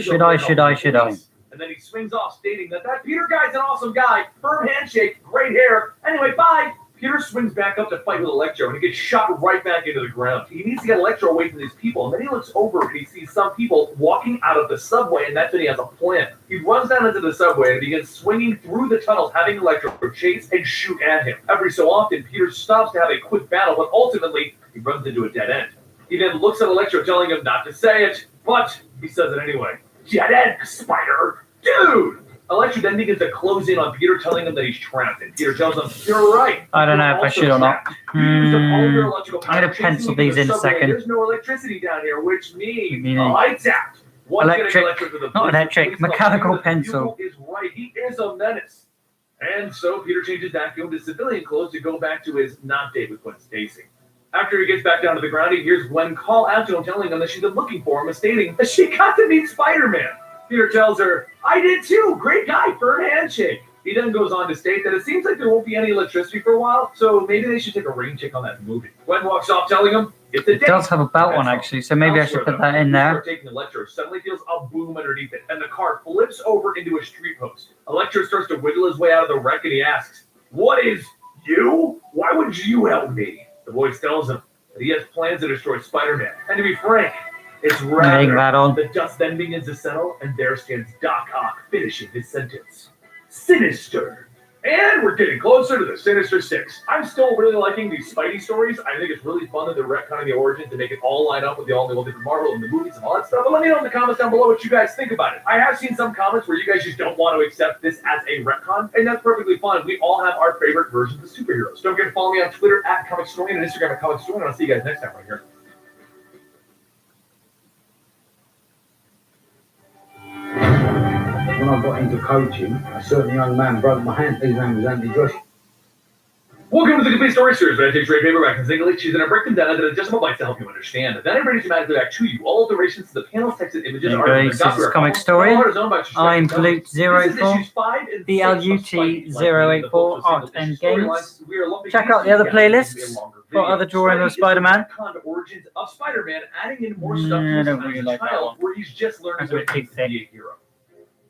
Speaker 1: Should I?
Speaker 2: And then he swings off, stating that Peter guy's an awesome guy, firm handshake, great hair. Anyway, bye. Peter swings back up to fight with Electro, and he gets shot right back into the ground. He needs to get Electro away from these people, and then he looks over and he sees some people walking out of the subway, and that's when he has a plan. He runs down into the subway and begins swinging through the tunnels, having Electro chase and shoot at him. Every so often, Peter stops to have a quick battle, but ultimately, he runs into a dead end. He then looks at Electro, telling him not to say it, but he says it anyway. Dead end, Spider! Dude! Electro then begins to close in on Peter, telling him that he's trapped, and Peter tells him, you're right.
Speaker 1: I don't know if I should or not. I'm going to pencil these in a second.
Speaker 2: There's no electricity down here, which means lights out. One's getting
Speaker 1: Electric,
Speaker 2: with a
Speaker 1: not
Speaker 2: police-
Speaker 1: electric,
Speaker 2: police
Speaker 1: mechanical
Speaker 2: officer.
Speaker 1: pencil.
Speaker 2: Hugo is right. He is a menace. And so Peter changes back into civilian clothes to go back to his not date with Gwen Stacy. After he gets back down to the ground, he hears Gwen call out to him, telling him that she's been looking for him and stating that she got to meet Spider-Man. Peter tells her, I did too. Great guy, firm handshake. He then goes on to state that it seems like there won't be any electricity for a while, so maybe they should take a rain check on that movie. Gwen walks off telling him, it's a
Speaker 1: It
Speaker 2: date.
Speaker 1: does have a belt on,
Speaker 2: That's all.
Speaker 1: actually, so maybe I should
Speaker 2: Elsewhere,
Speaker 1: put that in
Speaker 2: though,
Speaker 1: there.
Speaker 2: Peter taking Electro suddenly feels a boom underneath it, and the car flips over into a street post. Electro starts to wiggle his way out of the wreck, and he asks, what is you? Why would you help me? The voice tells him that he has plans to destroy Spider-Man. And to be frank, it's
Speaker 1: Laying
Speaker 2: rather.
Speaker 1: that on.
Speaker 2: The dust then begins to settle, and there stands Doc Ock finishing his sentence. Sinister. And we're getting closer to the Sinister Six. I'm still really liking these Spidey stories. I think it's really fun that they're retconning the origin to make it all line up with the all different Marvel and the movies and all that stuff. But let me know in the comments down below what you guys think about it. I have seen some comments where you guys just don't want to accept this as a retcon, and that's perfectly fine. We all have our favorite versions of superheroes. Don't forget to follow me on Twitter at ComicStorian and Instagram at ComicStorian, and I'll see you guys next time right here.
Speaker 3: When I got into coaching, a certain young man broke my hand. His name was Andy Josh.
Speaker 2: Welcome to the Complete Story Series, where I take trade paperback and single she's going to break them down into adjustable bites to help you understand. Then I bring it automatically back to you. All alterations to the panels, text, and images are
Speaker 1: Okay, so this is Comic Story. I'm Pollute04, BLUT084, Art and Games. Check out the other playlists for other drawings of Spider-Man.
Speaker 2: Origins of Spider-Man, adding in more
Speaker 1: Mm,
Speaker 2: stuff
Speaker 1: I
Speaker 2: to
Speaker 1: don't
Speaker 2: his
Speaker 1: really
Speaker 2: time
Speaker 1: like
Speaker 2: as a
Speaker 1: that
Speaker 2: child,
Speaker 1: one.
Speaker 2: where he's just learning
Speaker 1: That's a
Speaker 2: what
Speaker 1: bit
Speaker 2: it means
Speaker 1: too
Speaker 2: to be a hero.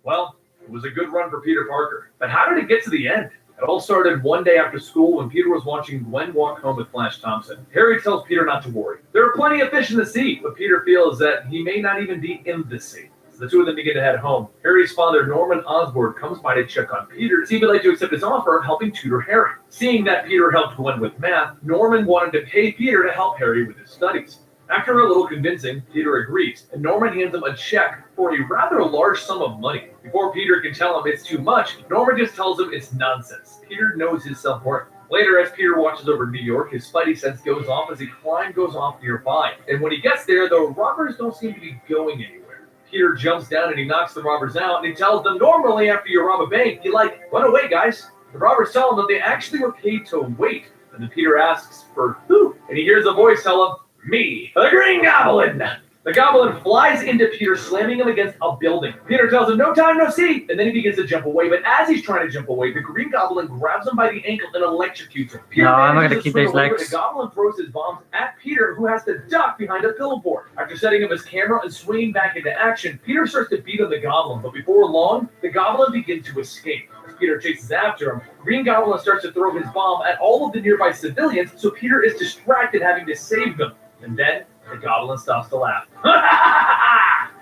Speaker 2: Well, it was a good run for Peter Parker. But how did it get to the end? It all started one day after school when Peter was watching Gwen walk home with Flash Thompson. Harry tells Peter not to worry. There are plenty of fish in the sea, but Peter feels that he may not even be in the sea. So the two of them begin to head home. Harry's father, Norman Osborn, comes by to check on Peter to see if he'd like to accept his offer of helping tutor Harry. Seeing that Peter helped Gwen with math, Norman wanted to pay Peter to help Harry with his studies. After a little convincing, Peter agrees, and Norman hands him a check for a rather large sum of money. Before Peter can tell him it's too much, Norman just tells him it's nonsense. Peter knows his self-worth. Later, as Peter watches over New York, his spidey sense goes off as a crime goes off nearby. And when he gets there, the robbers don't seem to be going anywhere. Peter jumps down and he knocks the robbers out, and he tells them, normally after you rob a bank, you run away, guys. The robbers tell him that they actually were paid to wait. And then Peter asks for who? And he hears a voice tell him, me, the Green Goblin. The Goblin flies into Peter, slamming him against a building. Peter tells him, no time, no seat, and then he begins to jump away. But as he's trying to jump away, the Green Goblin grabs him by the ankle and electrocutes him. Peter
Speaker 1: No, I'm not
Speaker 2: manages
Speaker 1: gonna keep
Speaker 2: swim
Speaker 1: these
Speaker 2: away, but
Speaker 1: legs.
Speaker 2: The Goblin throws his bombs at Peter, who has to duck behind a billboard. After setting up his camera and swinging back into action, Peter starts to beat on the Goblin, but before long, the Goblin begins to escape. As Peter chases after him, Green Goblin starts to throw his bomb at all of the nearby civilians, so Peter is distracted having to save them. And then the Goblin stops to laugh.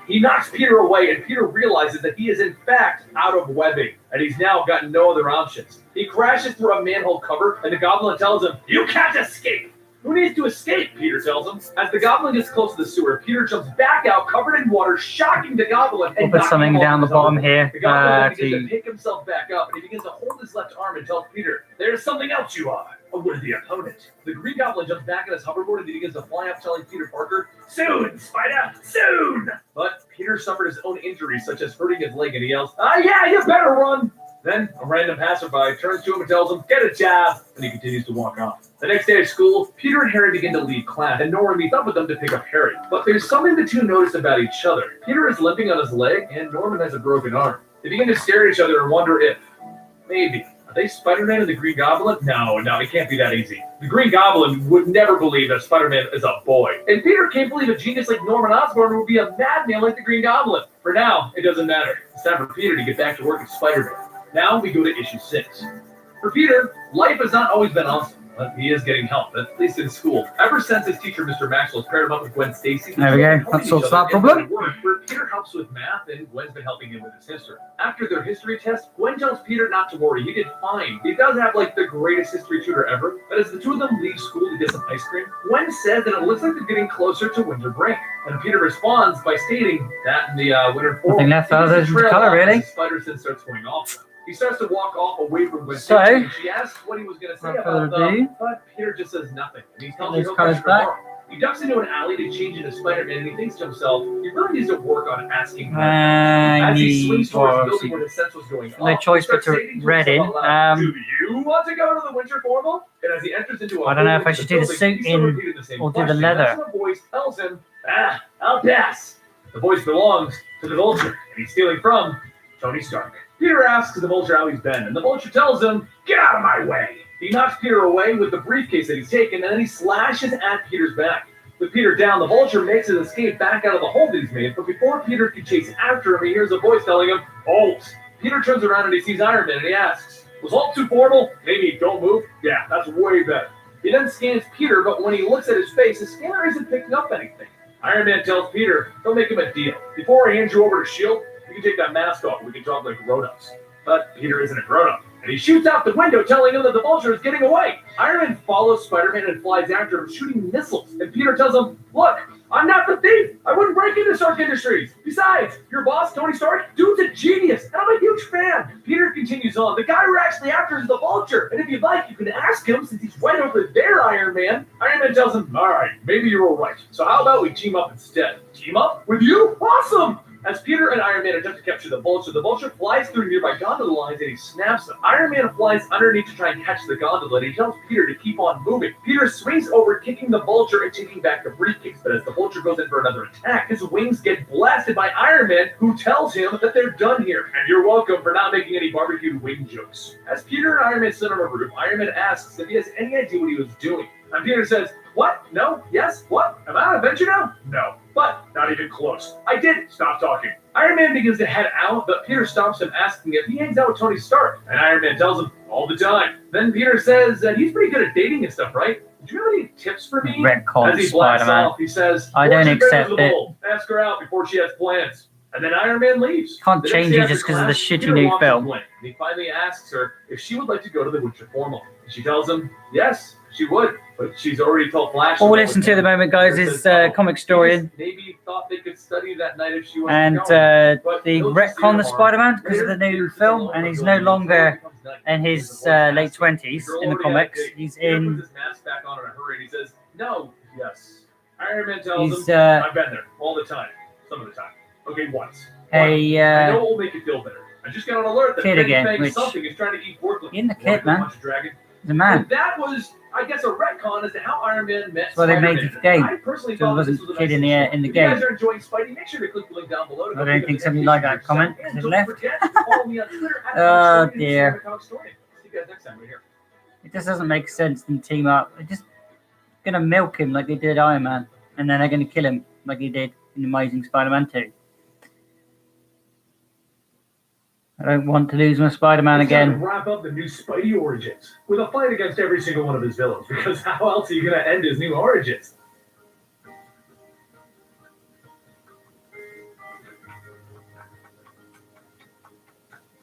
Speaker 2: He knocks Peter away, and Peter realizes that he is in fact out of webbing, and he's now got no other options. He crashes through a manhole cover, and the Goblin tells him, you can't escape! Who needs to escape? Peter tells him. As the Goblin gets close to the sewer, Peter jumps back out, covered in water, shocking the Goblin.
Speaker 1: We'll
Speaker 2: And
Speaker 1: put
Speaker 2: knocking
Speaker 1: something
Speaker 2: him off
Speaker 1: down the
Speaker 2: his
Speaker 1: bottom
Speaker 2: elbow.
Speaker 1: here
Speaker 2: The Goblin begins
Speaker 1: to
Speaker 2: to pick himself back up, and he begins to hold his left arm and tells Peter, there's something else you are. A worthy opponent. The Green Goblin jumps back on his hoverboard and he begins to fly up, telling Peter Parker, soon, Spider, soon! But Peter suffered his own injuries, such as hurting his leg, and he yells, yeah, you better run! Then a random passerby turns to him and tells him, get a job! And he continues to walk off. The next day at school, Peter and Harry begin to leave class, and Norman meets up with them to pick up Harry. But there's something the two notice about each other. Peter is limping on his leg, and Norman has a broken arm. They begin to stare at each other and wonder if, maybe, are they Spider-Man and the Green Goblin? No, it can't be that easy. The Green Goblin would never believe that Spider-Man is a boy. And Peter can't believe a genius like Norman Osborn would be a madman like the Green Goblin. For now, it doesn't matter. It's time for Peter to get back to work as Spider-Man. Now we go to issue 6. For Peter, life has not always been awesome, but he is getting help, at least in school. Ever since his teacher, Mr. Maxwell, paired him up with Gwen Stacy.
Speaker 1: There we go. That solves that problem.
Speaker 2: Where Peter helps with math, and Gwen's been helping him with his history. After their history test, Gwen tells Peter not to worry. He did fine. He does have the greatest history tutor ever. But as the two of them leave school to get some ice cream, Gwen says that it looks like they're getting closer to winter break. And Peter responds by stating that in the winter forward,
Speaker 1: Nothing left other than colour, really.
Speaker 2: Spider sense starts going off. He starts to walk off away from Gwen
Speaker 1: So,
Speaker 2: Stacy, and she asks what he was going to say
Speaker 1: without
Speaker 2: about
Speaker 1: further ado,
Speaker 2: them, but Peter just says nothing. And he tells her
Speaker 1: those
Speaker 2: he'll
Speaker 1: colours
Speaker 2: catch her
Speaker 1: back.
Speaker 2: tomorrow. He ducks into an alley to change into Spider-Man, and he thinks to himself, he really needs to work on asking questions. As he swings towards the building where the sense was going
Speaker 1: no
Speaker 2: off,
Speaker 1: choice
Speaker 2: he
Speaker 1: but
Speaker 2: starts
Speaker 1: to
Speaker 2: saying
Speaker 1: read
Speaker 2: himself
Speaker 1: in.
Speaker 2: out loud, do you want to go to the winter formal? And as he enters into a
Speaker 1: I don't know if I
Speaker 2: building
Speaker 1: should do the
Speaker 2: building,
Speaker 1: suit
Speaker 2: he's still
Speaker 1: in
Speaker 2: repeating the same
Speaker 1: or do the
Speaker 2: question.
Speaker 1: leather.
Speaker 2: That's when a voice tells him, I'll pass. The voice belongs to the Vulture, and he's stealing from Tony Stark. Peter asks the Vulture how he's been, and the Vulture tells him, get out of my way. He knocks Peter away with the briefcase that he's taken, and then he slashes at Peter's back. With Peter down, the Vulture makes his escape back out of the hole that he's made, but before Peter can chase after him, he hears a voice telling him, halt. Peter turns around and he sees Iron Man, and he asks, was halt too formal? Maybe don't move? Yeah, that's way better. He then scans Peter, but when he looks at his face, his scanner isn't picking up anything. Iron Man tells Peter, don't make him a deal. Before I hand you over to S.H.I.E.L.D., you can take that mask off and we can talk like grown-ups. But Peter isn't a grown-up, and he shoots out the window telling him that the Vulture is getting away. Iron Man follows Spider-Man and flies after him, shooting missiles, and Peter tells him, look, I'm not the thief. I wouldn't break into Stark Industries. Besides, your boss, Tony Stark, dude's a genius, and I'm a huge fan. Peter continues on. The guy we're actually after is the Vulture, and if you'd like, you can ask him since he's right over there, Iron Man. Iron Man tells him, all right, maybe you're all right. So how about we team up instead? Team up? With you? Awesome! As Peter and Iron Man attempt to capture the Vulture flies through nearby gondola lines and he snaps them. Iron Man flies underneath to try and catch the gondola, and he tells Peter to keep on moving. Peter swings over, kicking the Vulture and taking back the briefcase. But as the Vulture goes in for another attack, his wings get blasted by Iron Man, who tells him that they're done here. And you're welcome for not making any barbecued wing jokes. As Peter and Iron Man sit on a roof, Iron Man asks if he has any idea what he was doing. And Peter says, what? No? Yes? What? Am I on an adventure now? No. But not even close. I did stop talking. Iron Man begins to head out, but Peter stops him asking if he hangs out with Tony Stark. And Iron Man tells him, all the time. Then Peter says that he's pretty good at dating and stuff, right? Do you have any tips for me?
Speaker 1: Retcon
Speaker 2: As he blacks
Speaker 1: Spider-Man.
Speaker 2: off, he says,
Speaker 1: I don't accept it.
Speaker 2: Ask her out before she has plans. And then Iron Man leaves.
Speaker 1: Can't
Speaker 2: The next
Speaker 1: change
Speaker 2: day
Speaker 1: it
Speaker 2: after
Speaker 1: just 'cause of the
Speaker 2: class,
Speaker 1: shitty
Speaker 2: Peter
Speaker 1: new
Speaker 2: walks
Speaker 1: film.
Speaker 2: away, and he finally asks her if she would like to go to the Winter Formal. And she tells him, yes, she would, but she's already told Flash.
Speaker 1: All we listen to at the moment, guys,
Speaker 2: Peter
Speaker 1: is
Speaker 2: says,
Speaker 1: Comic Historian
Speaker 2: Maybe thought they could study that night if she
Speaker 1: and
Speaker 2: wasn't going. But
Speaker 1: the
Speaker 2: he'll just see
Speaker 1: retcon of
Speaker 2: tomorrow.
Speaker 1: Spider-Man because of the
Speaker 2: Later,
Speaker 1: new
Speaker 2: Peter sits
Speaker 1: film,
Speaker 2: alone
Speaker 1: and
Speaker 2: in
Speaker 1: he's
Speaker 2: the
Speaker 1: no
Speaker 2: building.
Speaker 1: longer
Speaker 2: Comes night,
Speaker 1: in
Speaker 2: and
Speaker 1: his
Speaker 2: the voice asks
Speaker 1: late
Speaker 2: him,
Speaker 1: 20s
Speaker 2: "Girl
Speaker 1: in the
Speaker 2: already had a
Speaker 1: comics.
Speaker 2: date."
Speaker 1: He's
Speaker 2: Peter
Speaker 1: in.
Speaker 2: puts his mask back on in a hurry, and he says, no, yes. Iron Man tells
Speaker 1: He's
Speaker 2: him, I've been there all the time. Some of the time. Okay, once. I know it will make you feel better. I just got an alert that
Speaker 1: kid
Speaker 2: Big
Speaker 1: again,
Speaker 2: Bang
Speaker 1: which-
Speaker 2: something is trying to eat Portland.
Speaker 1: In the
Speaker 2: Wanna
Speaker 1: kid,
Speaker 2: go
Speaker 1: man.
Speaker 2: watch a dragon?
Speaker 1: He's a man.
Speaker 2: And that was, I guess, a retcon as to how Iron Man met
Speaker 1: That's why they made
Speaker 2: Spider-Man.
Speaker 1: the game.
Speaker 2: I personally
Speaker 1: So it
Speaker 2: thought
Speaker 1: wasn't
Speaker 2: this was a
Speaker 1: kid
Speaker 2: nice
Speaker 1: in the
Speaker 2: story.
Speaker 1: in the
Speaker 2: If you guys
Speaker 1: game.
Speaker 2: are enjoying Spidey, make sure to click the link down below. To
Speaker 1: I
Speaker 2: go
Speaker 1: don't
Speaker 2: pick up
Speaker 1: think
Speaker 2: the
Speaker 1: somebody
Speaker 2: next
Speaker 1: liked
Speaker 2: issue
Speaker 1: that comment,
Speaker 2: yourself.
Speaker 1: 'cause
Speaker 2: And
Speaker 1: it
Speaker 2: don't
Speaker 1: left.
Speaker 2: forget to follow me on Twitter at
Speaker 1: Oh,
Speaker 2: Comic Historian and
Speaker 1: dear.
Speaker 2: Comic Historian. See you guys next time. We're here.
Speaker 1: It just doesn't make sense to team up. They're just gonna milk him like they did Iron Man, and then they're gonna kill him like he did in Amazing Spider-Man 2. I don't want to lose my Spider-Man
Speaker 2: It's time
Speaker 1: again.
Speaker 2: to wrap up the new Spidey Origins with a fight against every single one of his villains, because how else are you going to end his new Origins?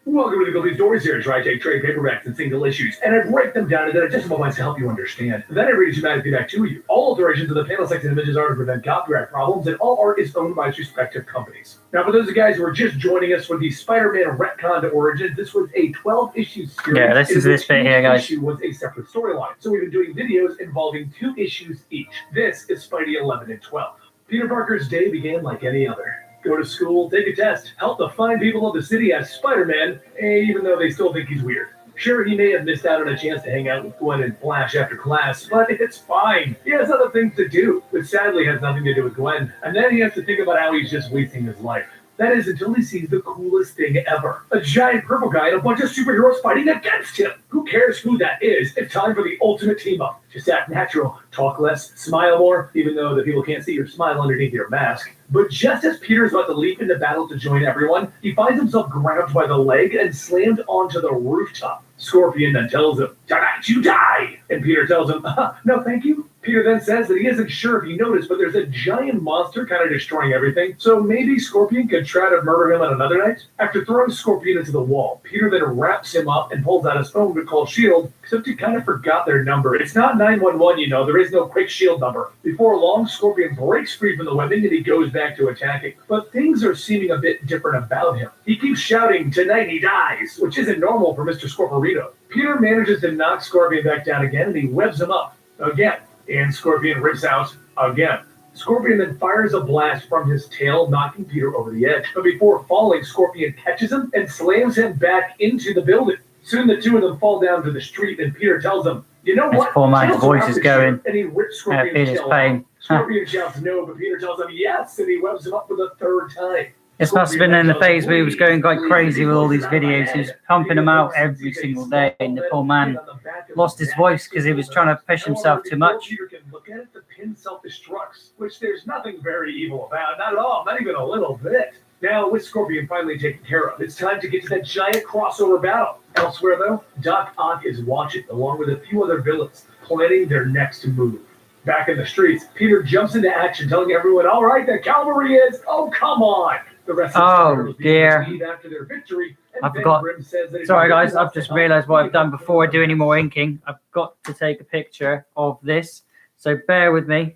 Speaker 2: Welcome to the Complete Story Series, where I take trade paperbacks and single issues, and I break them down into digestible bites to help you understand. Then I read it dramatically back to you. All alterations of the panel text and images are to prevent copyright problems, and all art is owned by its respective companies. Now, for those of you guys who are just joining us for the Spider-Man Retcon Origins, this was a 12-issue series.
Speaker 1: Yeah, listen
Speaker 2: in
Speaker 1: to this
Speaker 2: which
Speaker 1: bit
Speaker 2: each
Speaker 1: here, guys.
Speaker 2: issue was a separate storyline. So we've been doing videos involving 2 issues each. This is Spidey 11 and 12. Peter Parker's day began like any other. Go to school, take a test, help the fine people of the city as Spider-Man, even though they still think he's weird. Sure, he may have missed out on a chance to hang out with Gwen and Flash after class, but it's fine. He has other things to do, which sadly has nothing to do with Gwen. And then he has to think about how he's just wasting his life. That is until he sees the coolest thing ever. A giant purple guy and a bunch of superheroes fighting against him. Who cares who that is? It's time for the ultimate team-up. Just act natural, talk less, smile more, even though the people can't see your smile underneath your mask. But just as Peter's about to leap into battle to join everyone, he finds himself grabbed by the leg and slammed onto the rooftop. Scorpion then tells him, "Tonight you die!" And Peter tells him, "No, thank you." Peter then says that he isn't sure if he noticed, but there's a giant monster kind of destroying everything, so maybe Scorpion could try to murder him on another night? After throwing Scorpion into the wall, Peter then wraps him up and pulls out his phone to call S.H.I.E.L.D., except he kind of forgot their number. It's not 911, you know, there is no quick S.H.I.E.L.D. number. Before long, Scorpion breaks free from the webbing and he goes back to attacking. But things are seeming a bit different about him. He keeps shouting, "Tonight he dies," which isn't normal for Mr. Scorporito. Peter manages to knock Scorpion back down again and he webs him up again. And Scorpion rips out again. Scorpion then fires a blast from his tail, knocking Peter over the edge. But before falling, Scorpion catches him and slams him back into the building. Soon the two of them fall down to the street, and Peter tells them, "You know
Speaker 1: This
Speaker 2: what?
Speaker 1: poor man's
Speaker 2: Tails
Speaker 1: voice
Speaker 2: are out
Speaker 1: is
Speaker 2: this
Speaker 1: going.
Speaker 2: year," and he rips
Speaker 1: I
Speaker 2: Scorpion's
Speaker 1: feel his
Speaker 2: tail
Speaker 1: pain.
Speaker 2: off. Scorpion shouts no, but Peter tells him yes, and he webs him up for the third time.
Speaker 1: This must have been in the phase where he was going quite crazy with all these videos. He was pumping them out every single day, and the poor man lost his voice because he was trying to push himself too much.
Speaker 2: Peter can look at it, the pin self-destructs, which there's nothing very evil about, not at all, not even a little bit. Now, with Scorpion finally taken care of, it's time to get to that giant crossover battle. Elsewhere, though, Doc Ock is watching, along with a few other villains, planning their next move. Back in the streets, Peter jumps into action, telling everyone, "All right, the cavalry is, oh, come on." The rest of the
Speaker 1: Oh, dear.
Speaker 2: after their victory, and
Speaker 1: I
Speaker 2: Ben
Speaker 1: forgot.
Speaker 2: Grimm says that if
Speaker 1: Sorry
Speaker 2: he
Speaker 1: guys,
Speaker 2: really
Speaker 1: I've
Speaker 2: wants to
Speaker 1: just
Speaker 2: help,
Speaker 1: realised what
Speaker 2: he
Speaker 1: I've done
Speaker 2: can
Speaker 1: before I
Speaker 2: help
Speaker 1: do any
Speaker 2: them.
Speaker 1: more inking. I've got to take a picture of this, so bear with me.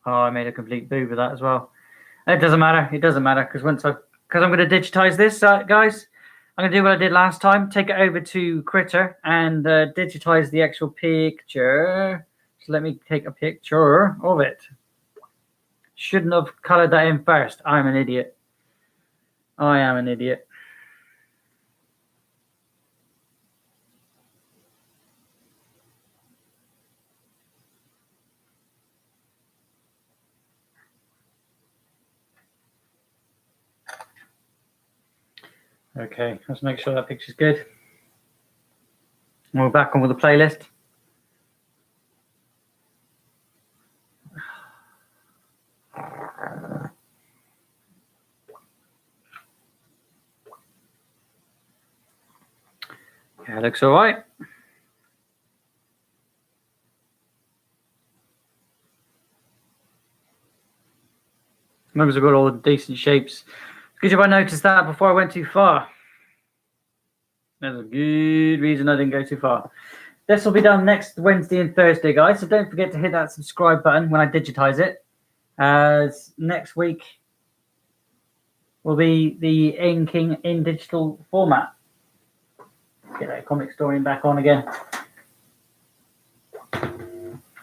Speaker 1: Oh, I made a complete boob with that as well. It doesn't matter. It doesn't matter because I'm going to digitize this, guys. I'm going to do what I did last time. Take it over to Critter and digitize the actual picture. So let me take a picture of it. Shouldn't have colored that in first. I'm an idiot. I am an idiot. Okay, let's make sure that picture's good. We're back on with the playlist. Yeah, it looks all right. As long as I've got all the decent shapes. Good job I noticed that before I went too far. There's a good reason I didn't go too far. This will be done next Wednesday and Thursday, guys. So don't forget to hit that subscribe button when I digitize it. Next week will be the inking in digital format. Get that comic historian back on again.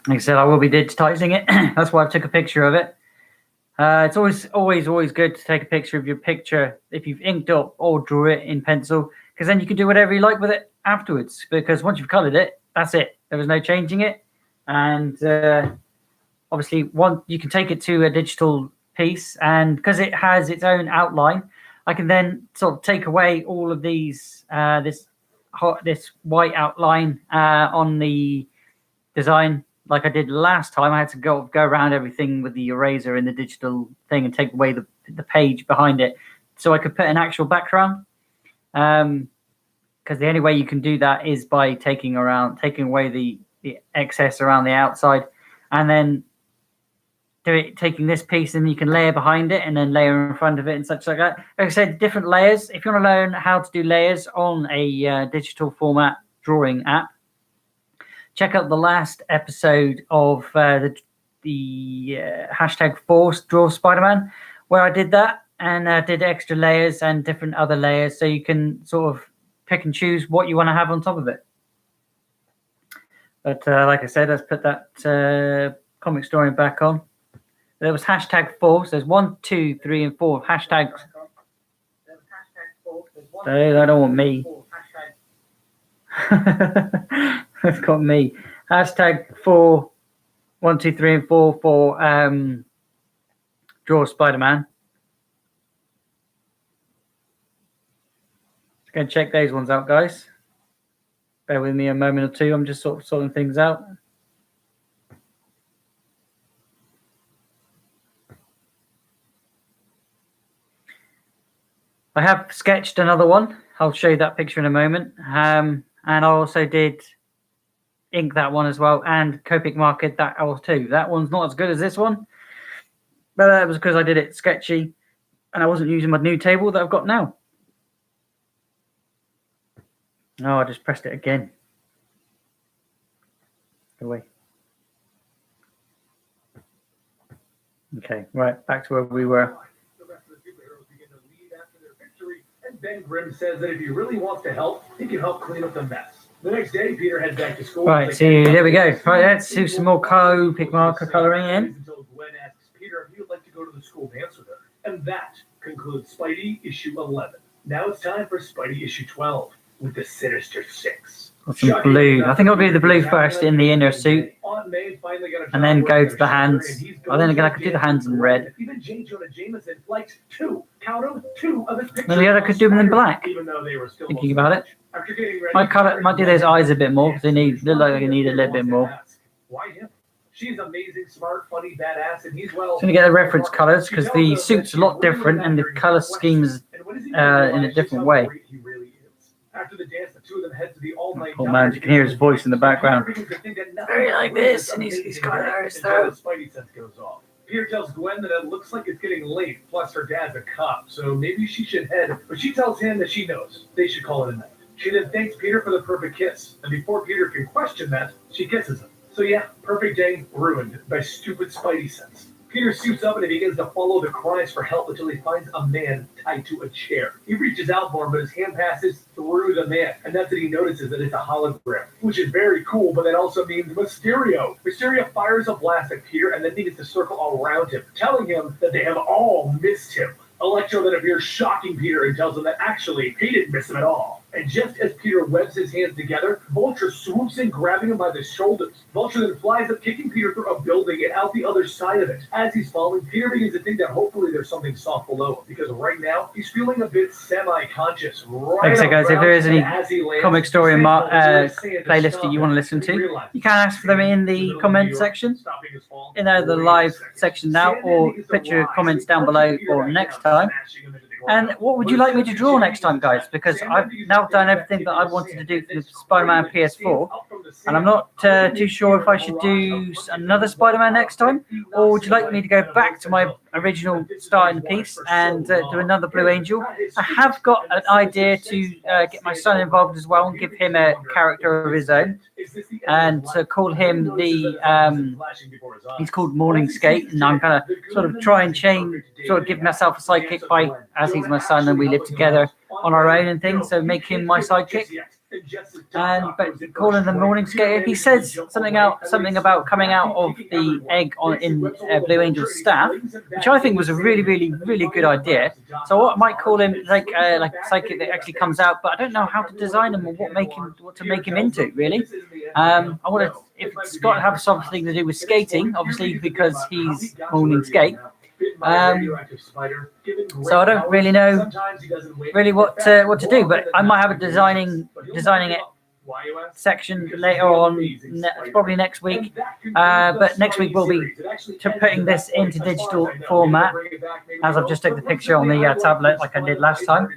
Speaker 1: Like I said, I will be digitizing it. That's why I took a picture of it. It's always good to take a picture of your picture if you've inked up or drew it in pencil, because then you can do whatever you like with it afterwards. Because once you've colored it, that's it. There was no changing it, and obviously, you can take it to a digital piece, and because it has its own outline, I can then sort of take away all of these this white outline on the design. Like I did last time, I had to go around everything with the eraser in the digital thing and take away the page behind it, so I could put an actual background. Because the only way you can do that is by taking away the excess around the outside, and then taking this piece, and you can layer behind it and then layer in front of it and such like that. Like I said, different layers. If you want to learn how to do layers on a digital format drawing app, check out the last episode of the hashtag Force Draw Spider-Man, where I did that and did extra layers and different other layers, so you can sort of pick and choose what you want to have on top of it. But like I said, let's put that comic story back on. There was hashtag Force. There's 1, 2, 3, and 4 hashtags. I don't want me. It's got me. Hashtag 4, 1, 2, 3, and 4 for Draw Spider-Man. Let's go and check those ones out, guys. Bear with me a moment or two. I'm just sort of sorting things out. I have sketched another one. I'll show you that picture in a moment. And I also did ink that one as well, and Copic markered that too. That one's not as good as this one, but that was because I did it sketchy and I wasn't using my new table that I've got now. Oh, I just pressed it again. Go away. Okay, right, back to where we were.
Speaker 2: The rest of the superheroes begin to leave after their victory, and Ben Grimm says that if he really wants to help, he can help clean up the mess. The next day, Peter heads back to school.
Speaker 1: Right, so there we go. Right, let's do some more Copic marker colouring in.
Speaker 2: Until Gwen asks Peter if he would like to go to the school dance with her. And that concludes Spidey issue 11. Now it's time for Spidey issue 12 with the Sinister Six.
Speaker 1: Got some blue. I think I'll do the blue first in the inner suit,
Speaker 2: Aunt May finally got a
Speaker 1: and then
Speaker 2: job
Speaker 1: go
Speaker 2: working
Speaker 1: to the
Speaker 2: at a
Speaker 1: hands.
Speaker 2: shelter, and he's
Speaker 1: Oh, then
Speaker 2: going
Speaker 1: again, I
Speaker 2: to
Speaker 1: could do the
Speaker 2: dance
Speaker 1: hands in
Speaker 2: with
Speaker 1: red.
Speaker 2: Gwen. Even J. Jonah Jameson liked two of his pictures.
Speaker 1: Maybe I could do them in black.
Speaker 2: Even though they were still
Speaker 1: Thinking about it.
Speaker 2: After getting ready,
Speaker 1: Might do those eyes a bit more because look like they need a little bit more.
Speaker 2: Why him? She's amazing, smart, funny, badass, and he's well.
Speaker 1: Just gonna get the reference colours because the suit's a lot different and the colour scheme's in a different way.
Speaker 2: After the dance, the two of them head to the all-night
Speaker 1: Poor man, you can hear his voice in the background. Very like this, and he's got hers though.
Speaker 2: Spidey sense goes off. Peter tells Gwen that it looks like it's getting late, plus her dad's a cop, so maybe she should head, but she tells him that she knows. They should call it a night. She then thanks Peter for the perfect kiss, and before Peter can question that, she kisses him. So yeah, perfect day ruined by stupid Spidey sense. Peter suits up and he begins to follow the cries for help until he finds a man tied to a chair. He reaches out for him, but his hand passes through the man, and that's when he notices that it's a hologram, which is very cool, but that also means Mysterio. Mysterio fires a blast at Peter and then begins to circle around him, telling him that they have all missed him. Electro then appears, shocking Peter, and tells him that actually he didn't miss him at all. And just as Peter webs his hands together, Vulture swoops in, grabbing him by the shoulders. Vulture then flies up, kicking Peter through a building and out the other side of it. As he's falling, Peter begins to think that hopefully there's something soft below him, because right now he's feeling a bit semi-conscious.
Speaker 1: Like I said, guys, if there is any comic story playlist that you want to listen to, you can ask for them in the comment section, in the live section now, or put your comments down below for next time. And what would you like me to draw next time, guys? Because I've now done everything that I wanted to do for the Spider-Man PS4, and I'm not too sure if I should do another Spider-Man next time, or would you like me to go back to my original starting piece and do another Blue Angel? I have got an idea to get my son involved as well and give him a character of his own, and to call him he's called Morning Skate, and I'm gonna sort of try and give myself a sidekick by, as he's my son and we live together on our own and things, so make him my sidekick. But calling the Morning Skater, he says something about coming out of the egg in Blue Angel's staff, which I think was a really, really, really good idea. So I might call him like a sidekick that actually comes out, but I don't know how to design him or what to make him into, really. I want to, if it's got to have something to do with skating, obviously, because he's Morning Skate. So I don't really know what to do, but I might have a designing it section later on, probably next week. But next week we'll be putting this into digital format, as I've just took the picture on the tablet like I did last time.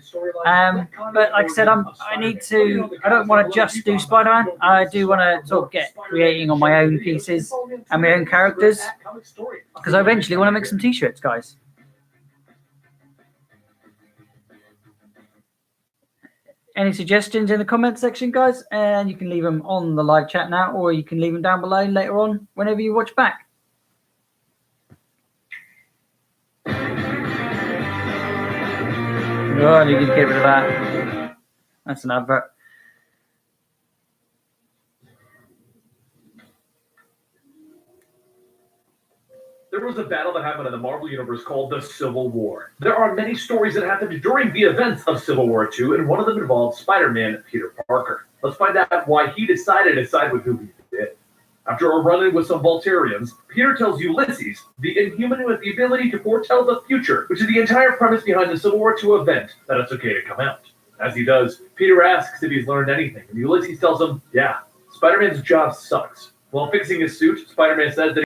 Speaker 1: But like I said, I don't want to just do Spider-Man. I do want to sort of get creating on my own pieces and my own characters, because I eventually want to make some t-shirts, guys. Any suggestions in the comment section, guys? And you can leave them on the live chat now, or you can leave them down below later on whenever you watch back. Oh, you can get rid of that. That's an advert.
Speaker 2: There was a battle that happened in the Marvel Universe called the Civil War. There are many stories that happened during the events of Civil War II, and one of them involved Spider-Man Peter Parker. Let's find out why he decided to side with who he did. After a run-in with some Volturians, Peter tells Ulysses, the Inhuman with the ability to foretell the future, which is the entire premise behind the Civil War II event, that it's okay to come out. As he does, Peter asks if he's learned anything, and Ulysses tells him, yeah, Spider-Man's job sucks. While fixing his suit, Spider-Man says that